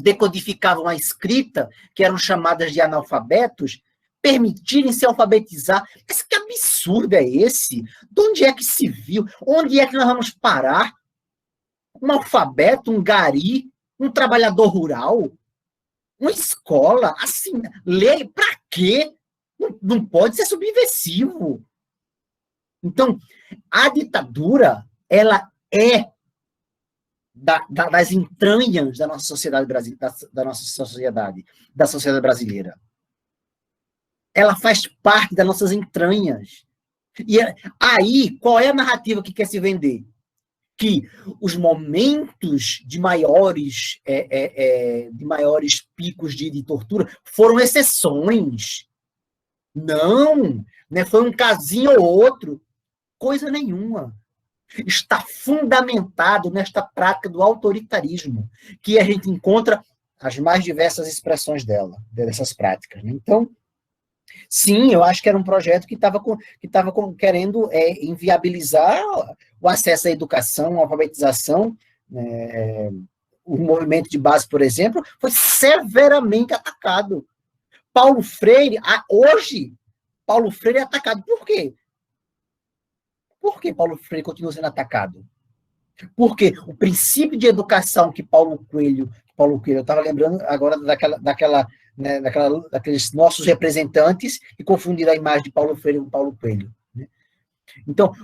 S4: decodificavam a escrita, que eram chamadas de analfabetos, permitirem se alfabetizar. Mas que absurdo é esse? De onde é que se viu? Onde é que nós vamos parar? Um alfabeto, um gari, um trabalhador rural, uma escola, assim, lei, para quê? Não pode ser subversivo. Então, a ditadura, ela é das entranhas da nossa sociedade da sociedade brasileira. Ela faz parte das nossas entranhas. E aí, qual é a narrativa que quer se vender? Que os momentos de maiores picos de tortura foram exceções. Não, né? Foi um casinho ou outro. Coisa nenhuma. Está fundamentado nesta prática do autoritarismo, que a gente encontra as mais diversas expressões dessas práticas. Né? Então, sim, eu acho que era um projeto que estava querendo inviabilizar o acesso à educação, à alfabetização. O movimento de base, por exemplo, foi severamente atacado. Paulo Freire, hoje, Paulo Freire é atacado. Por quê? Por que Paulo Freire continua sendo atacado? Porque o princípio de educação que Paulo Coelho, eu estava lembrando agora daqueles nossos representantes que confundiram a imagem de Paulo Freire com Paulo Coelho. Né? Então,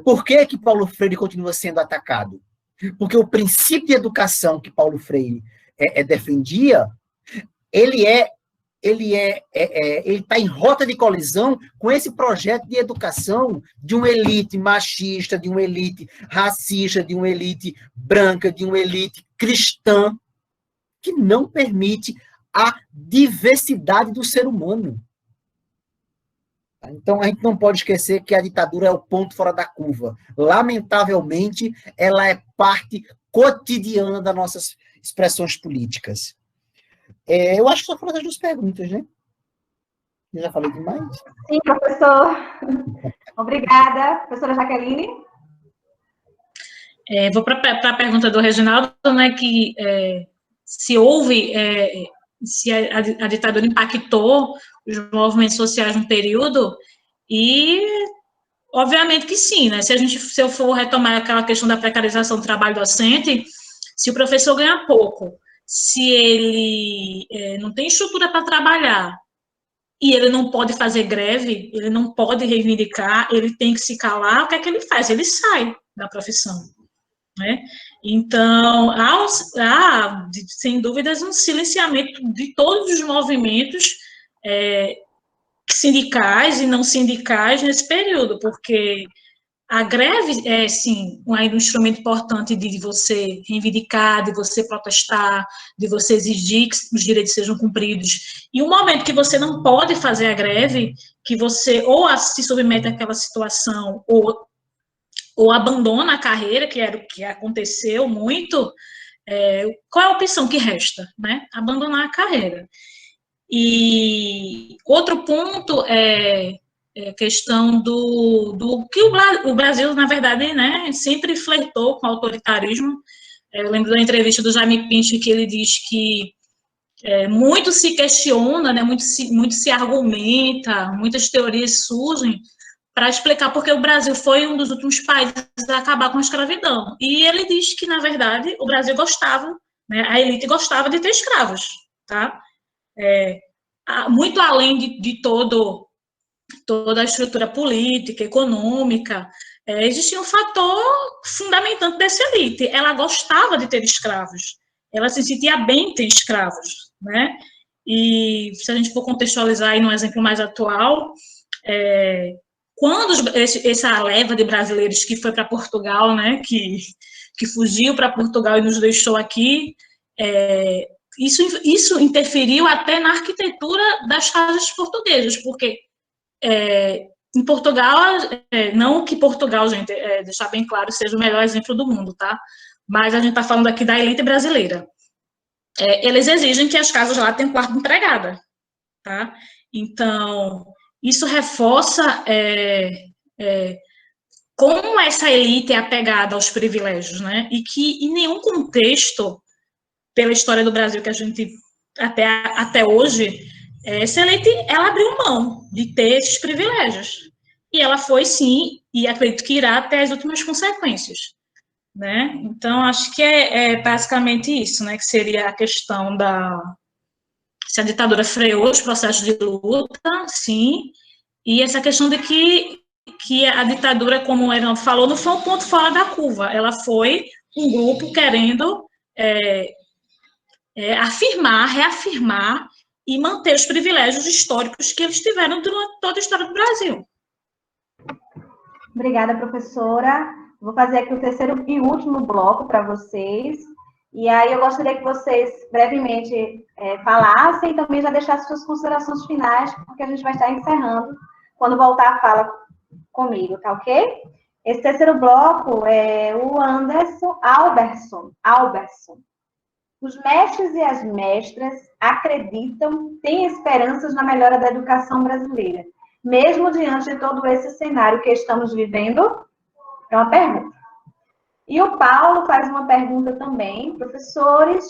S4: por que Paulo Freire continua sendo atacado? Porque o princípio de educação que Paulo Freire defendia, ele está em rota de colisão com esse projeto de educação de uma elite machista, de uma elite racista, de uma elite branca, de uma elite cristã, que não permite a diversidade do ser humano. Então, a gente não pode esquecer que a ditadura é o ponto fora da curva. Lamentavelmente, ela é parte cotidiana das nossas expressões políticas. Eu acho que só foram as duas perguntas, né? Eu já falei demais?
S1: Sim, professor. Obrigada. Professora Jaqueline?
S3: Vou para a pergunta do Reginaldo, né, que se houve, se a ditadura impactou os movimentos sociais num período, e obviamente que sim, né? Se eu for retomar aquela questão da precarização do trabalho docente, se o professor ganha pouco, se ele não tem estrutura para trabalhar e ele não pode fazer greve, ele não pode reivindicar, ele tem que se calar, o que é que ele faz? Ele sai da profissão, né? Então, há sem dúvidas, um silenciamento de todos os movimentos sindicais e não sindicais nesse período, porque a greve é, sim, um instrumento importante de você reivindicar, de você protestar, de você exigir que os direitos sejam cumpridos. E o momento que você não pode fazer a greve, que você ou se submete àquela situação ou abandona a carreira, que era o que aconteceu muito, qual é a opção que resta? Né? Abandonar a carreira. E outro ponto é questão do que o Brasil, na verdade, né, sempre flertou com o autoritarismo. Eu lembro da entrevista do Jaime Pinto, que ele diz que muito se questiona, né, muito se argumenta, muitas teorias surgem para explicar porque o Brasil foi um dos últimos países a acabar com a escravidão. E ele diz que, na verdade, o Brasil gostava, né, a elite gostava de ter escravos, tá? Muito além de toda a estrutura política, econômica, existia um fator fundamentante dessa elite. Ela gostava de ter escravos, ela se sentia bem em ter escravos, né? E se a gente for contextualizar aí num exemplo mais atual, quando essa leva de brasileiros que foi para Portugal, né, que fugiu para Portugal e nos deixou aqui, isso interferiu até na arquitetura das casas portuguesas, porque em Portugal, não que Portugal, gente, deixar bem claro, seja o melhor exemplo do mundo, tá? Mas a gente está falando aqui da elite brasileira. Eles exigem que as casas lá tenham quarto de empregada, tá? Então, isso reforça como essa elite é apegada aos privilégios, né? E que em nenhum contexto, pela história do Brasil que a gente até hoje, essa elite, ela abriu mão de ter esses privilégios. E ela foi, sim, e acredito que irá até as últimas consequências. Né? Então, acho que é basicamente isso, né? Que seria a questão se a ditadura freou os processos de luta, sim, e essa questão de que a ditadura, como o Hernando falou, não foi um ponto fora da curva, ela foi um grupo querendo reafirmar e manter os privilégios históricos que eles tiveram durante toda a história do Brasil.
S1: Obrigada, professora. Vou fazer aqui o terceiro e último bloco para vocês. E aí eu gostaria que vocês brevemente falassem e também já deixassem suas considerações finais, porque a gente vai estar encerrando quando voltar a fala comigo, tá ok? Esse terceiro bloco é o Alberson. Os mestres e as mestras acreditam, têm esperanças na melhora da educação brasileira, mesmo diante de todo esse cenário que estamos vivendo? É uma pergunta. E o Paulo faz uma pergunta também. Professores,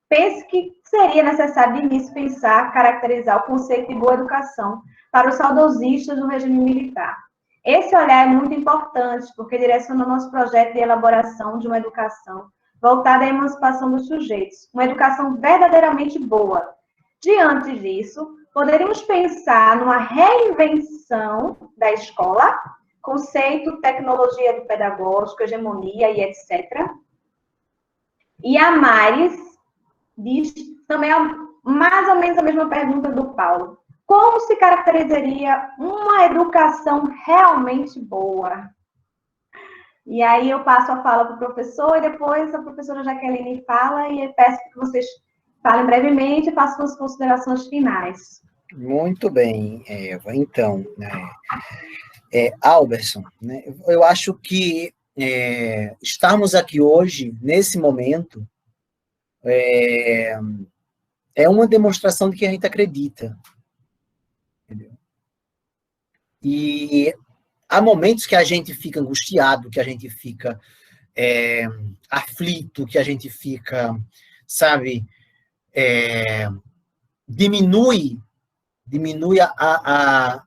S1: pense que seria necessário de início pensar, caracterizar o conceito de boa educação para os saudosistas do regime militar. Esse olhar é muito importante, porque direciona o nosso projeto de elaboração de uma educação voltada à emancipação dos sujeitos, uma educação verdadeiramente boa. Diante disso, poderíamos pensar numa reinvenção da escola, conceito, tecnologia do pedagógico, hegemonia e etc. E a Maris diz também mais ou menos a mesma pergunta do Paulo. Como se caracterizaria uma educação realmente boa? E aí eu passo a fala para o professor e depois a professora Jaqueline fala e eu peço que vocês falem brevemente e façam suas considerações finais.
S4: Muito bem, Eva. Então, Alberson, né, eu acho que estarmos aqui hoje, nesse momento, é uma demonstração de que a gente acredita. Entendeu? E há momentos que a gente fica angustiado, que a gente fica aflito, que a gente fica, sabe, diminui a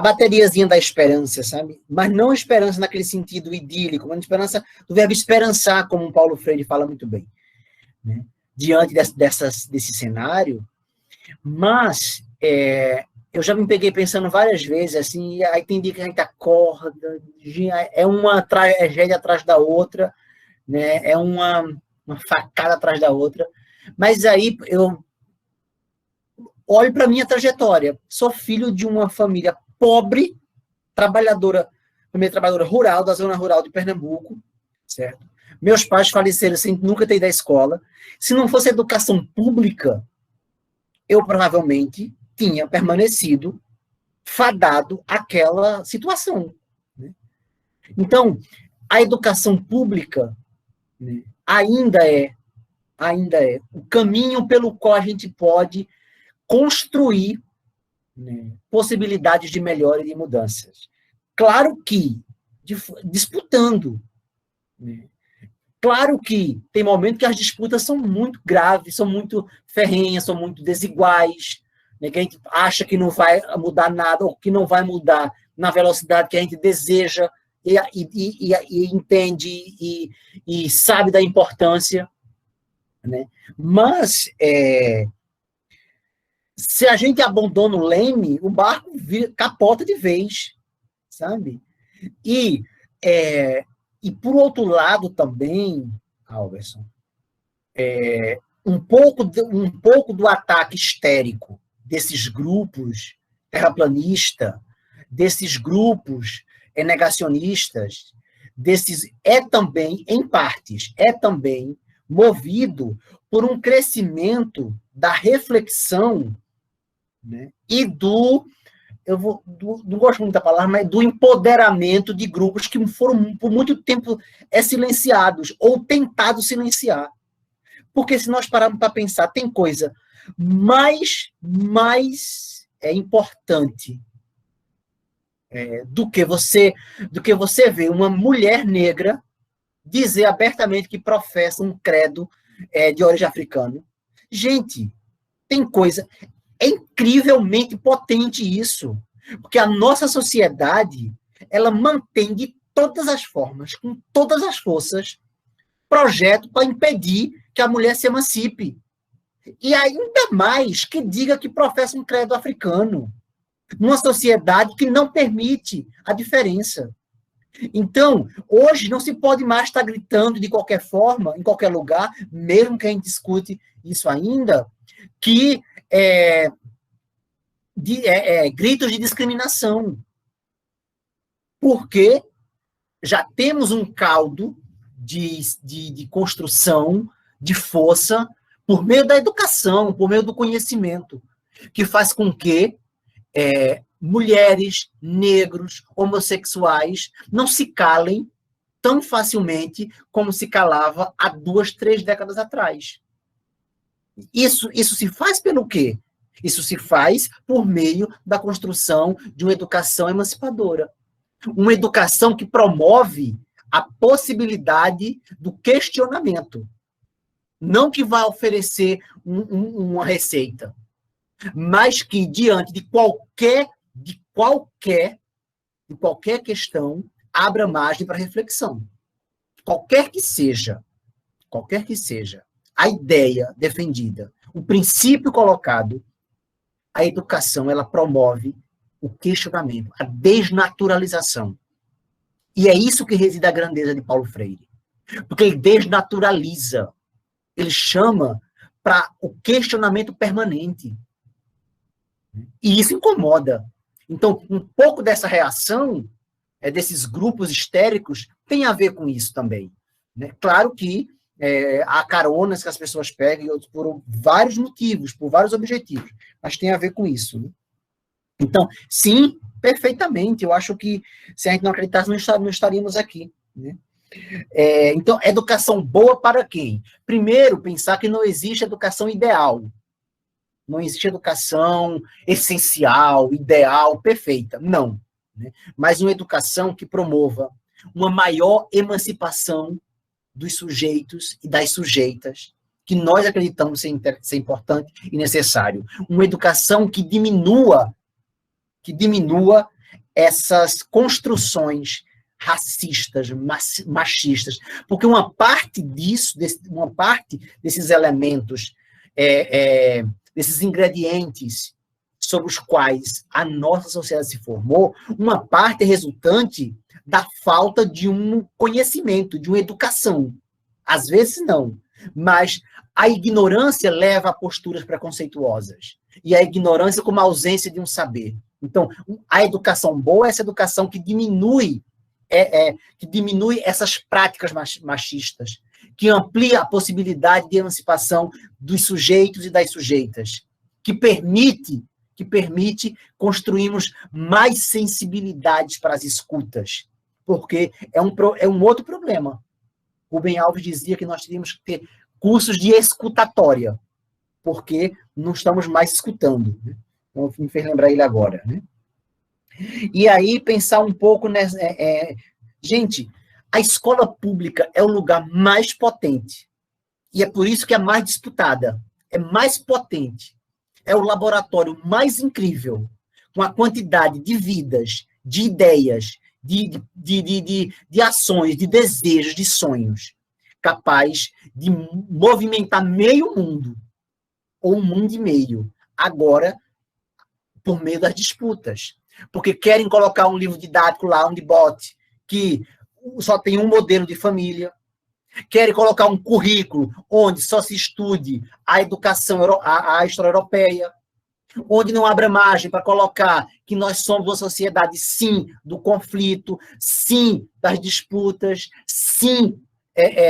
S4: bateriazinha da esperança, sabe? Mas não esperança naquele sentido idílico, mas esperança do verbo esperançar, como o Paulo Freire fala muito bem, né? Diante desse cenário. Mas eu já me peguei pensando várias vezes, assim, e aí tem dia que a gente acorda, é uma tragédia atrás da outra, né? É uma facada atrás da outra, mas aí olhe para a minha trajetória. Sou filho de uma família pobre, família trabalhadora rural, da zona rural de Pernambuco, certo? Meus pais faleceram sem nunca ter ido à escola. Se não fosse educação pública, eu provavelmente tinha permanecido fadado àquela situação, né? Então, a educação pública, né, ainda é o caminho pelo qual a gente pode construir, né, possibilidades de melhora e de mudanças. Claro que disputando, né? Claro que tem momentos que as disputas são muito graves, são muito ferrenhas, são muito desiguais, né, que a gente acha que não vai mudar nada, ou que não vai mudar na velocidade que a gente deseja, e entende, e sabe da importância, né? Mas, se a gente abandona o leme, o barco capota de vez, sabe? E por outro lado também, Alverson, um pouco do ataque histérico desses grupos terraplanista, desses grupos negacionistas, também, em partes, também movido por um crescimento da reflexão, né, e não gosto muito da palavra, mas do empoderamento de grupos que foram, por muito tempo, silenciados, ou tentados silenciar. Porque se nós pararmos para pensar, tem coisa mais importante do que você ver uma mulher negra dizer abertamente que professa um credo de origem africana. Gente, tem coisa... É incrivelmente potente isso, porque a nossa sociedade, ela mantém de todas as formas, com todas as forças, projeto para impedir que a mulher se emancipe. E ainda mais que diga que professa um credo africano, numa sociedade que não permite a diferença. Então, hoje não se pode mais estar gritando de qualquer forma, em qualquer lugar, mesmo que a gente discute isso ainda, que gritos de discriminação. Porque já temos um caldo de construção, de força, por meio da educação, por meio do conhecimento, que faz com que mulheres, negros, homossexuais não se calem tão facilmente como se calava há 2, 3 décadas atrás. Isso se faz pelo quê? Isso se faz por meio da construção de uma educação emancipadora. Uma educação que promove a possibilidade do questionamento. Não que vá oferecer uma receita, mas que, diante de qualquer questão, abra margem para reflexão. Qualquer que seja a ideia defendida, o princípio colocado, a educação, ela promove o questionamento, a desnaturalização. E é isso que reside a grandeza de Paulo Freire. Porque ele desnaturaliza, ele chama para o questionamento permanente. E isso incomoda. Então, um pouco dessa reação, desses grupos histéricos, tem a ver com isso também, né? Claro que há caronas que as pessoas pegam por vários motivos, por vários objetivos, mas tem a ver com isso, né? Então, sim, perfeitamente. Eu acho que se a gente não acreditasse, não estaríamos aqui, né? Então, educação boa para quem? Primeiro, pensar que não existe educação ideal. Não existe educação essencial, ideal, perfeita. Não, né? Mas uma educação que promova uma maior emancipação dos sujeitos e das sujeitas, que nós acreditamos ser importante e necessário. Uma educação que diminua essas construções racistas, machistas, porque uma parte desses elementos, desses ingredientes sobre os quais a nossa sociedade se formou, uma parte é resultante da falta de um conhecimento, de uma educação. Às vezes não, mas a ignorância leva a posturas preconceituosas. e a ignorância como a ausência de um saber. Então, a educação boa é essa educação que diminui essas práticas machistas, que amplia a possibilidade de emancipação dos sujeitos e das sujeitas, que permite construirmos mais sensibilidades para as escutas, porque é um outro problema. Rubem Alves dizia que nós teríamos que ter cursos de escutatória, porque não estamos mais escutando. Né? Então, me fez lembrar ele agora. Né? E aí, pensar um pouco nessa... gente, a escola pública é o lugar mais potente, e é por isso que é mais disputada, é mais potente, é o laboratório mais incrível, com a quantidade de vidas, de ideias, de ações, de desejos, de sonhos, capaz de movimentar meio mundo, ou um mundo e meio, agora, por meio das disputas. Porque querem colocar um livro didático lá, um debote, que só tem um modelo de família, querem colocar um currículo onde só se estude a educação, a história europeia, onde não abra margem para colocar que nós somos uma sociedade, sim, do conflito, sim, das disputas, sim,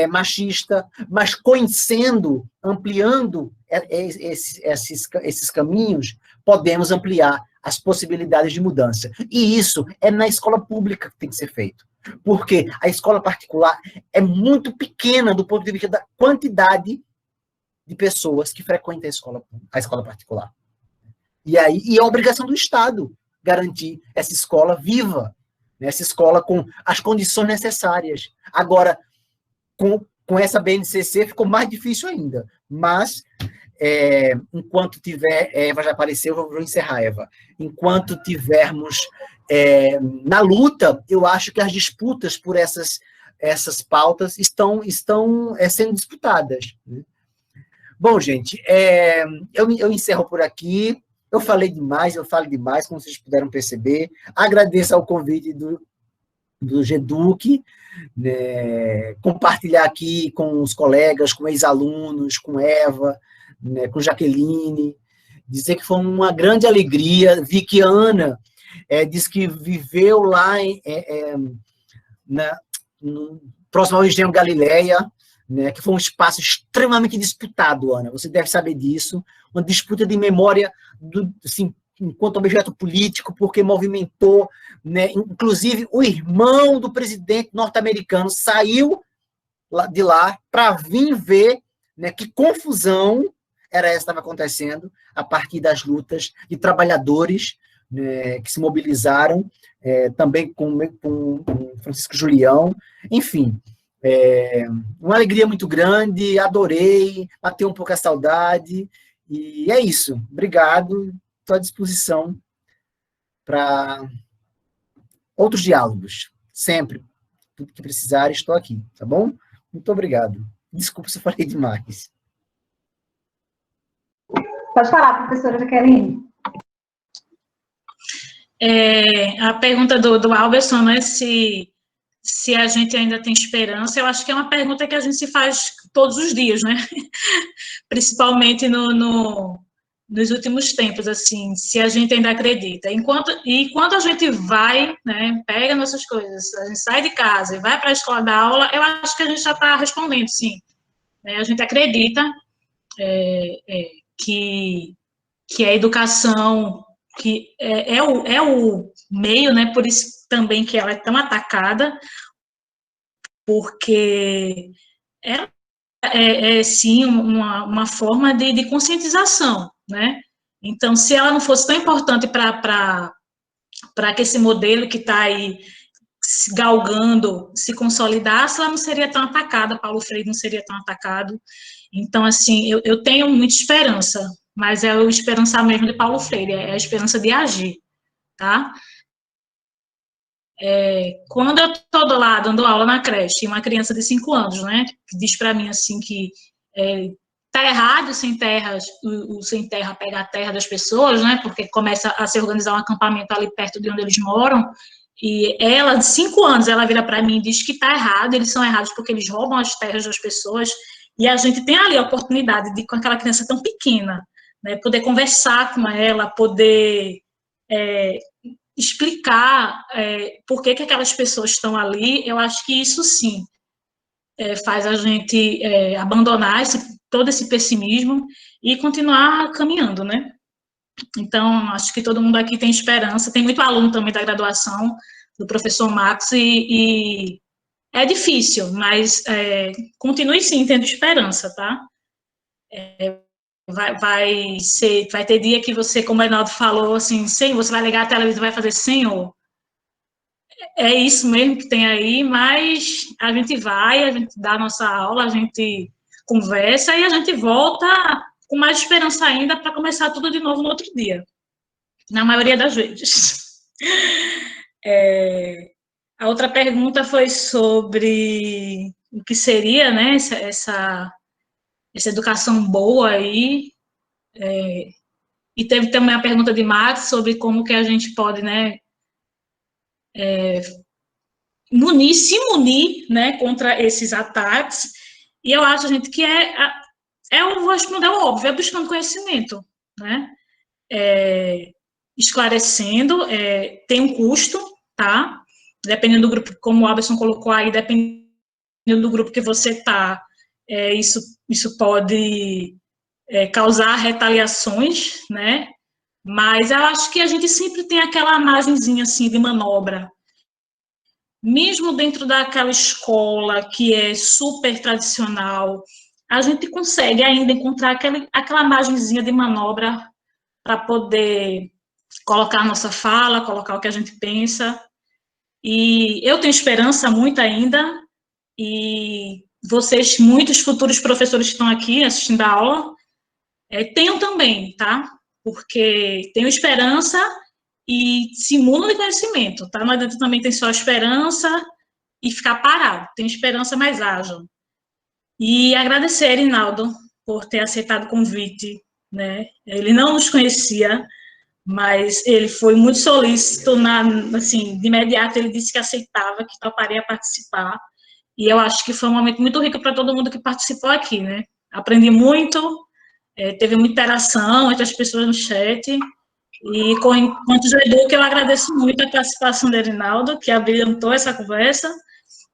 S4: machista, mas conhecendo, ampliando esses caminhos, podemos ampliar as possibilidades de mudança. E isso é na escola pública que tem que ser feito. Porque a escola particular é muito pequena do ponto de vista da quantidade de pessoas que frequentam a escola particular. E é a obrigação do Estado garantir essa escola viva, né? Essa escola com as condições necessárias. Agora, com essa BNCC ficou mais difícil ainda, mas enquanto tiver... Eva já apareceu, vou encerrar, Eva. Enquanto tivermos na luta, eu acho que as disputas por essas pautas estão sendo disputadas. Né? Bom, gente, eu encerro por aqui. Eu falei demais, eu falo demais, como vocês puderam perceber. Agradeço ao convite do GEDUC, né, compartilhar aqui com os colegas, com ex-alunos, com Eva, né, com Jaqueline, dizer que foi uma grande alegria. Vi que Ana diz que viveu lá próximo ao Engenho Galileia, né, que foi um espaço extremamente disputado, Ana, você deve saber disso, uma disputa de memória, assim, enquanto objeto político, porque movimentou, né, inclusive o irmão do presidente norte-americano saiu de lá para vir ver, né, que confusão era essa que estava acontecendo a partir das lutas de trabalhadores, né, que se mobilizaram, também com Francisco Julião, enfim, uma alegria muito grande, adorei, bateu um pouco a saudade, e é isso, obrigado, estou à disposição para outros diálogos, sempre, tudo que precisar, estou aqui, tá bom? Muito obrigado. Desculpa se eu falei demais.
S1: Pode falar, professora Jaqueline.
S3: A pergunta do Alberson, né, se a gente ainda tem esperança, eu acho que é uma pergunta que a gente se faz todos os dias, né? Principalmente nos últimos tempos, assim, se a gente ainda acredita. Enquanto a gente vai, né, pega nossas coisas, a gente sai de casa e vai para a escola dar aula, eu acho que a gente já está respondendo, sim. Né? A gente acredita que a educação que é o meio, né, por isso também que ela é tão atacada, porque ela sim, uma forma de conscientização, né? Então, se ela não fosse tão importante para que esse modelo que está aí se galgando se consolidasse, ela não seria tão atacada, Paulo Freire não seria tão atacado. Então, assim, eu tenho muita esperança, mas é o esperançar mesmo de Paulo Freire, é a esperança de agir, tá? Quando eu estou lá dando aula na creche, uma criança de 5 anos, né, que diz para mim assim que tá errado o sem terra pegar a terra das pessoas, né, porque começa a se organizar um acampamento ali perto de onde eles moram, e ela, de 5 anos, ela vira para mim e diz que tá errado, eles são errados porque eles roubam as terras das pessoas, e a gente tem ali a oportunidade de, com aquela criança tão pequena, né, poder conversar com ela, poder explicar por que aquelas pessoas estão ali, eu acho que isso sim faz a gente abandonar todo esse pessimismo e continuar caminhando, né? Então, acho que todo mundo aqui tem esperança, tem muito aluno também da graduação do professor Max, e é difícil, mas continue sim tendo esperança, tá? Vai ter dia que você, como o Reinaldo falou, assim, Senhor, você vai ligar a televisão e vai fazer Senhor. É isso mesmo que tem aí, mas a gente dá a nossa aula, a gente conversa e a gente volta com mais esperança ainda para começar tudo de novo no outro dia, na maioria das vezes. A outra pergunta foi sobre o que seria, né, essa educação boa aí, e teve também a pergunta de Max sobre como que a gente pode, né, se munir, né, contra esses ataques, e eu acho, gente, que eu vou responder o óbvio, é buscando conhecimento, né, esclarecendo, tem um custo, tá, dependendo do grupo, como o Aberson colocou aí, dependendo do grupo que você está, isso pode causar retaliações, né, mas eu acho que a gente sempre tem aquela margenzinha, assim, de manobra, mesmo dentro daquela escola que é super tradicional, a gente consegue ainda encontrar aquela margenzinha de manobra para poder colocar a nossa fala, colocar o que a gente pensa. E eu tenho esperança muito ainda, e vocês, muitos futuros professores que estão aqui assistindo a aula, tenham também, tá? Porque tenho esperança e se imunam de conhecimento, tá? Não adianta também ter só esperança e ficar parado. Tenho esperança, mais ágil. E agradecer, Erinaldo, por ter aceitado o convite, né? Ele não nos conhecia, mas ele foi muito solícito, assim, de imediato ele disse que aceitava, que toparia participar, e eu acho que foi um momento muito rico para todo mundo que participou aqui, né? Aprendi muito, teve muita interação entre as pessoas no chat, e quanto ao Edu, que eu agradeço muito a participação do Erinaldo, que abrilhantou essa conversa,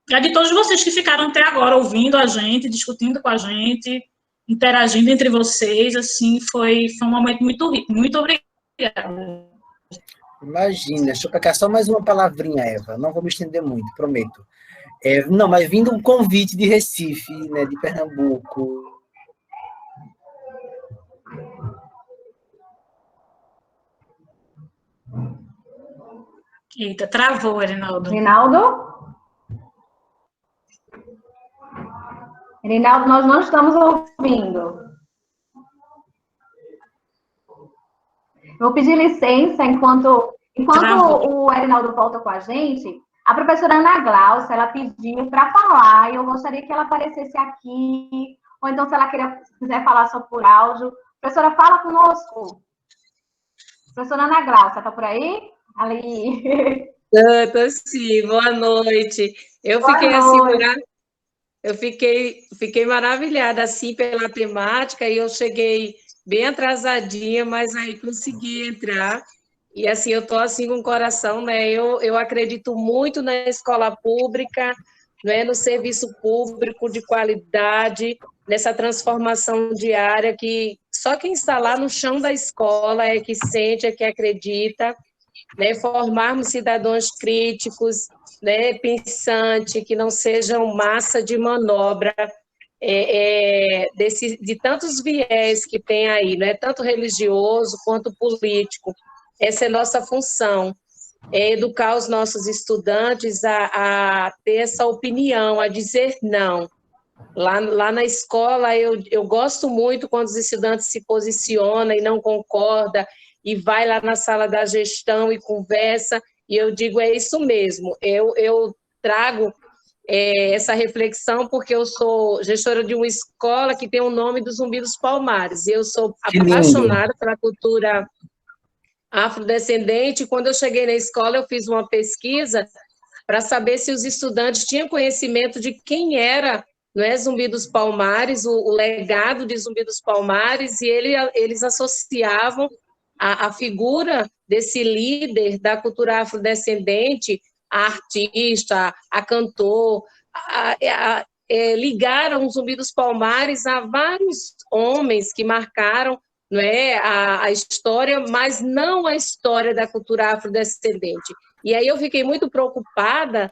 S3: e a de todos vocês que ficaram até agora ouvindo a gente, discutindo com a gente, interagindo entre vocês, assim, foi um momento muito rico. Muito obrigada.
S4: Imagina, deixa eu pegar só mais uma palavrinha, Eva, não vou me estender muito, prometo. Não, mas vindo um convite de Recife, né, de Pernambuco.
S3: Eita, travou, Erinaldo.
S1: Erinaldo, nós não estamos ouvindo. Vou pedir licença enquanto o Erinaldo volta com a gente. A professora Ana Glaucia, ela pediu para falar, e eu gostaria que ela aparecesse aqui, ou então se ela quiser falar só por áudio. Professora, fala conosco. Professora Ana Glaucia, está por aí? Ali.
S6: Tô sim, boa noite. Eu fiquei maravilhada assim pela temática, e eu cheguei bem atrasadinha, mas aí consegui entrar. E assim, eu estou assim com o coração, né? Eu acredito muito na escola pública, né? No serviço público de qualidade, nessa transformação diária que só quem está lá no chão da escola é que sente, é que acredita, né? Formarmos cidadãos críticos, né? Pensantes, que não sejam massa de manobra, de tantos viés que tem aí, né? Tanto religioso quanto político. Essa é nossa função, educar os nossos estudantes a ter essa opinião, a dizer não. Lá na escola, eu gosto muito quando os estudantes se posicionam e não concordam, e vai lá na sala da gestão e conversa, e eu digo, é isso mesmo, eu trago essa reflexão porque eu sou gestora de uma escola que tem o nome do Zumbi dos Palmares, e eu sou apaixonada pela cultura afrodescendente. Quando eu cheguei na escola, eu fiz uma pesquisa para saber se os estudantes tinham conhecimento de quem era não é, Zumbi dos Palmares, o legado de Zumbi dos Palmares, e eles associavam a figura desse líder da cultura afrodescendente, a artista, a cantor, ligaram o Zumbi dos Palmares a vários homens que marcaram, não é, a história, mas não a história da cultura afrodescendente. E aí eu fiquei muito preocupada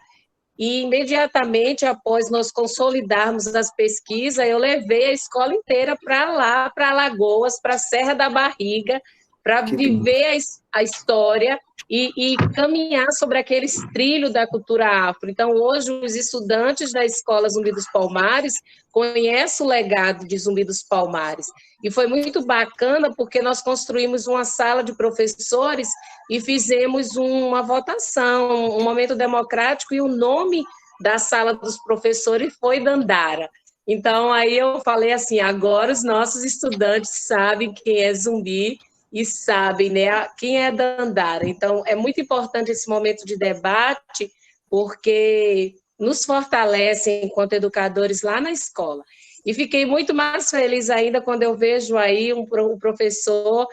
S6: e, imediatamente após nós consolidarmos as pesquisas, eu levei a escola inteira para lá, para Alagoas, para a Serra da Barriga, para viver a história e caminhar sobre aqueles trilhos da cultura afro. Então, hoje, os estudantes da Escola Zumbi dos Palmares conhecem o legado de Zumbi dos Palmares. E foi muito bacana, porque nós construímos uma sala de professores e fizemos uma votação, um momento democrático, e o nome da sala dos professores foi Dandara. Então, aí eu falei assim, agora os nossos estudantes sabem quem é Zumbi, e sabem, né, quem é Dandara. Então, é muito importante esse momento de debate, porque nos fortalece enquanto educadores lá na escola. E fiquei muito mais feliz ainda quando eu vejo aí um professor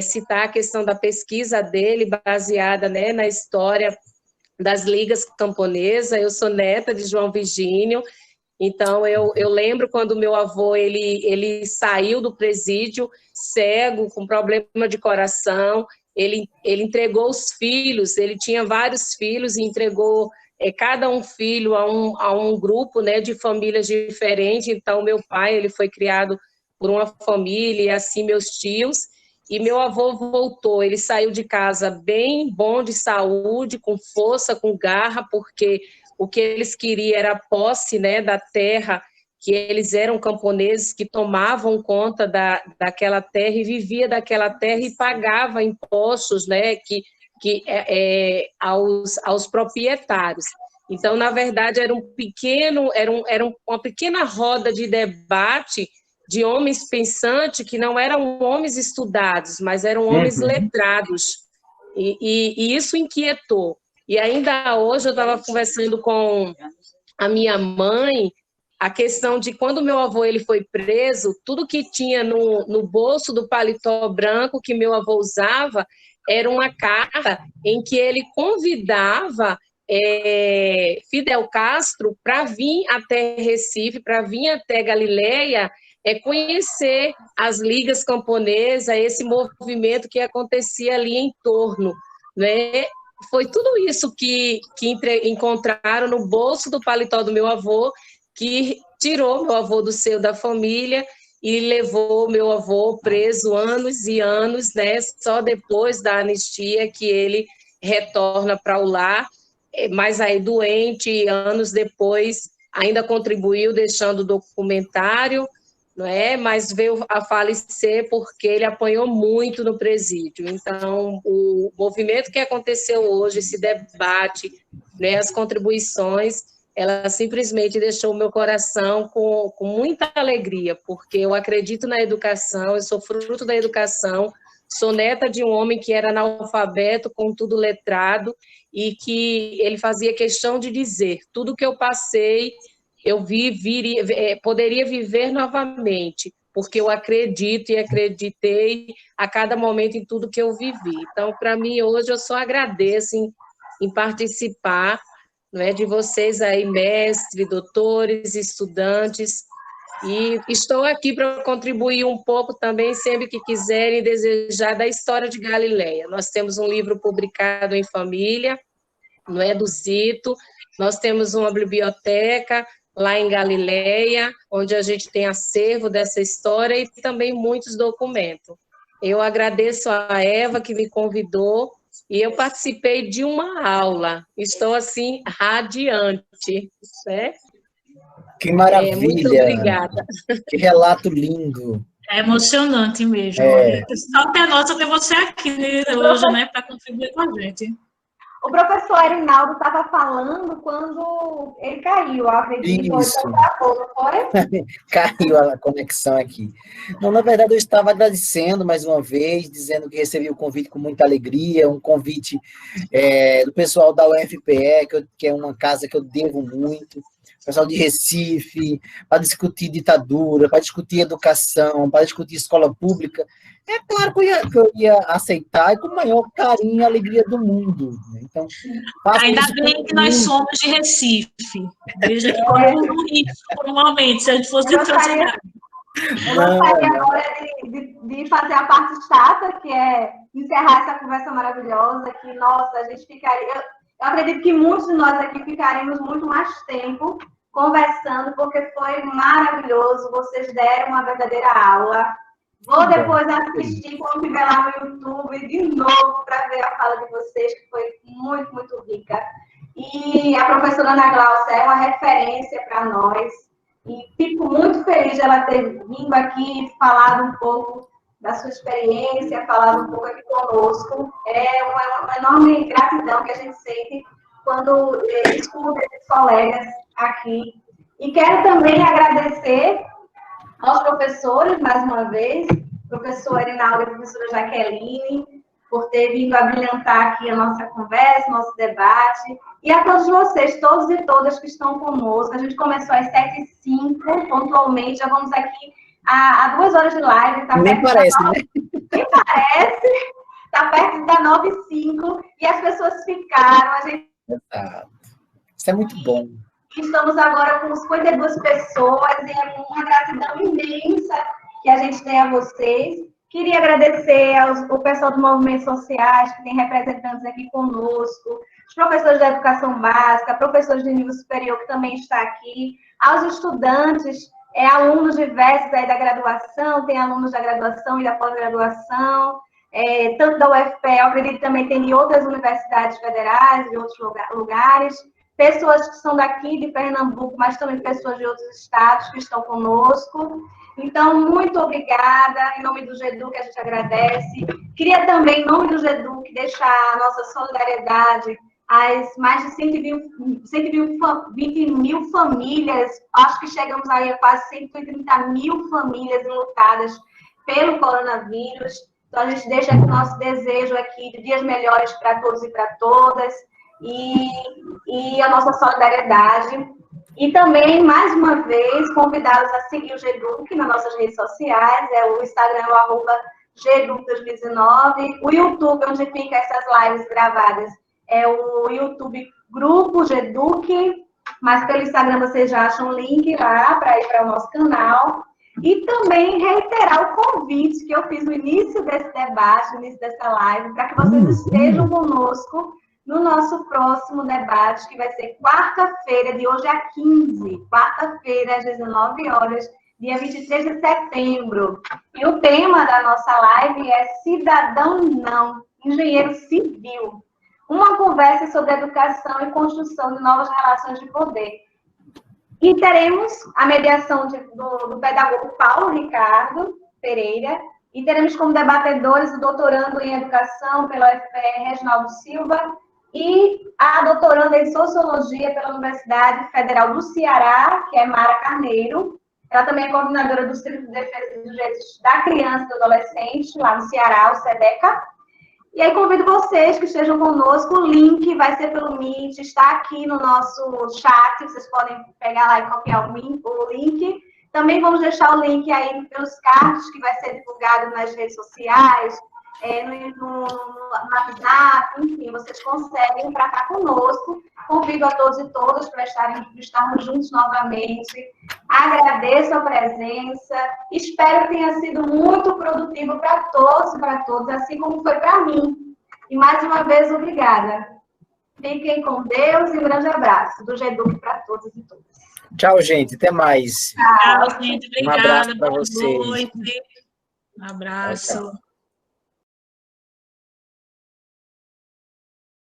S6: citar a questão da pesquisa dele, baseada, né, na história das ligas camponesas. Eu sou neta de João Virgínio, então eu lembro quando meu avô ele saiu do presídio cego, com problema de coração, ele entregou os filhos, ele tinha vários filhos e entregou cada um filho a um grupo, né, de famílias diferentes. Então, meu pai ele foi criado por uma família, e assim meus tios, e meu avô voltou, ele saiu de casa bem bom de saúde, com força, com garra, porque o que eles queriam era a posse, né, da terra, que eles eram camponeses que tomavam conta daquela terra e vivia daquela terra e pagava impostos, né, aos proprietários. Então, na verdade, era uma pequena roda de debate de homens pensantes que não eram homens estudados, mas eram homens letrados. E isso inquietou. E ainda hoje eu estava conversando com a minha mãe, a questão de quando meu avô ele foi preso, tudo que tinha no bolso do paletó branco que meu avô usava era uma carta em que ele convidava Fidel Castro para vir até Recife, para vir até Galileia, conhecer as ligas camponesas, esse movimento que acontecia ali em torno, né? Foi tudo isso que encontraram no bolso do paletó do meu avô, que tirou meu avô do seio da família e levou meu avô preso anos e anos, né? Só depois da anistia que ele retorna para o lar, mas aí doente, anos depois, ainda contribuiu deixando o documentário, não é? Mas veio a falecer porque ele apanhou muito no presídio. Então, o movimento que aconteceu hoje, esse debate, né, as contribuições, ela simplesmente deixou o meu coração com muita alegria, porque eu acredito na educação, eu sou fruto da educação, sou neta de um homem que era analfabeto, contudo letrado, e que ele fazia questão de dizer, tudo que eu passei, eu poderia viver novamente, porque eu acredito e acreditei a cada momento em tudo que eu vivi. Então, para mim, hoje, eu só agradeço em participar, não é, de vocês aí, mestres, doutores, estudantes, e estou aqui para contribuir um pouco também, sempre que quiserem desejar, da história de Galileia. Nós temos um livro publicado em família, não é, do Zito, nós temos uma biblioteca lá em Galileia, onde a gente tem acervo dessa história e também muitos documentos. Eu agradeço a Eva que me convidou e eu participei de uma aula. Estou, assim, radiante, né?
S4: Que maravilha!
S6: Muito obrigada.
S4: Que relato lindo!
S3: É emocionante mesmo. Até a nossa ter você aqui hoje, né, para contribuir com a gente.
S1: O professor Erinaldo estava falando quando ele caiu, a
S4: Isso.
S1: Foi?
S4: Caiu a conexão aqui. Não, na verdade, eu estava agradecendo mais uma vez, dizendo que recebi o convite com muita alegria, um convite do pessoal da UFPE, que é uma casa que eu devo muito, pessoal de Recife, para discutir ditadura, para discutir educação, para discutir escola pública, é claro que eu ia aceitar e com o maior carinho e alegria do mundo. Né? Então,
S3: ainda bem que nós somos de Recife. Veja que como por um momento, se a gente fosse de outra cidade.
S1: Eu gostaria agora de fazer a parte chata, que é encerrar essa conversa maravilhosa, que, nossa, a gente ficaria... Eu acredito que muitos de nós aqui ficaremos muito mais tempo conversando, porque foi maravilhoso, vocês deram uma verdadeira aula. Vou depois assistir quando estiver lá no YouTube de novo para ver a fala de vocês, que foi muito, muito rica. E a professora Ana Glaucia é uma referência para nós. E fico muito feliz de ela ter vindo aqui e falado um pouco da sua experiência, falado um pouco aqui conosco. É uma enorme gratidão que a gente sente quando escuta esses colegas aqui. E quero também agradecer aos professores, mais uma vez, professora Irinalda e professora Jaqueline, por ter vindo a brilhantar aqui a nossa conversa, nosso debate, e a todos vocês, todos e todas que estão conosco. A gente começou às 7h05, pontualmente, já vamos aqui há 2 horas de live. Tá
S4: Nem parece, né?
S1: Nem parece, está perto da 9h05, e as pessoas ficaram, a gente...
S4: Exato. Isso é muito bom.
S1: Estamos agora com 52 pessoas, e é uma gratidão imensa que a gente tem a vocês. Queria agradecer ao pessoal dos movimentos sociais, que tem representantes aqui conosco, os professores da educação básica, professores de nível superior, que também está aqui, aos estudantes, alunos diversos aí da graduação, tem alunos da graduação e da pós-graduação, tanto da UFPE, eu acredito que também tem de outras universidades federais, de outros lugares, pessoas que são daqui de Pernambuco, mas também pessoas de outros estados que estão conosco. Então, muito obrigada, em nome do GEDUC, a gente agradece. Queria também, em nome do GEDUC, deixar a nossa solidariedade às mais de 120 mil famílias, acho que chegamos aí a quase 130 mil famílias enlutadas pelo coronavírus. Então, a gente deixa aqui o nosso desejo aqui de dias melhores para todos e para todas, e a nossa solidariedade. E também, mais uma vez, convidá-los a seguir o GEDUC nas nossas redes sociais, o Instagram, o @GEDUC2019, o YouTube, onde fica essas lives gravadas, é o YouTube Grupo GEDUC, mas pelo Instagram vocês já acham o link lá para ir para o nosso canal. E também reiterar o convite que eu fiz no início desse debate, no início dessa live, para que vocês estejam conosco no nosso próximo debate, que vai ser quarta-feira, de hoje a 15, quarta-feira, às 19 horas, dia 23 de setembro. E o tema da nossa live é Cidadão Não, Engenheiro Civil. Uma conversa sobre educação e construção de novas relações de poder. E teremos a mediação do pedagogo Paulo Ricardo Pereira, e teremos como debatedores o doutorando em educação pela UFPE, Reginaldo Silva, e a doutoranda em Sociologia pela Universidade Federal do Ceará, que é Mara Carneiro. Ela também é coordenadora do Centro de Defesa dos Direitos da Criança e do Adolescente, lá no Ceará, o SEDECA. E aí convido vocês que estejam conosco, o link vai ser pelo Meet, está aqui no nosso chat, vocês podem pegar lá e copiar o link. Também vamos deixar o link aí pelos cards, que vai ser divulgado nas redes sociais, no WhatsApp, enfim, vocês conseguem para estar conosco. Convido a todos e todas para estarmos juntos novamente. Agradeço a presença. Espero que tenha sido muito produtivo para todos e para todas, assim como foi para mim. E mais uma vez, obrigada. Fiquem com Deus e um grande abraço do GEDUC para todos e todas.
S4: Tchau, gente. Até mais.
S3: Tchau, gente. Obrigada.
S4: Um abraço para vocês.
S3: Boa noite. Um abraço.
S4: Tchau, tchau.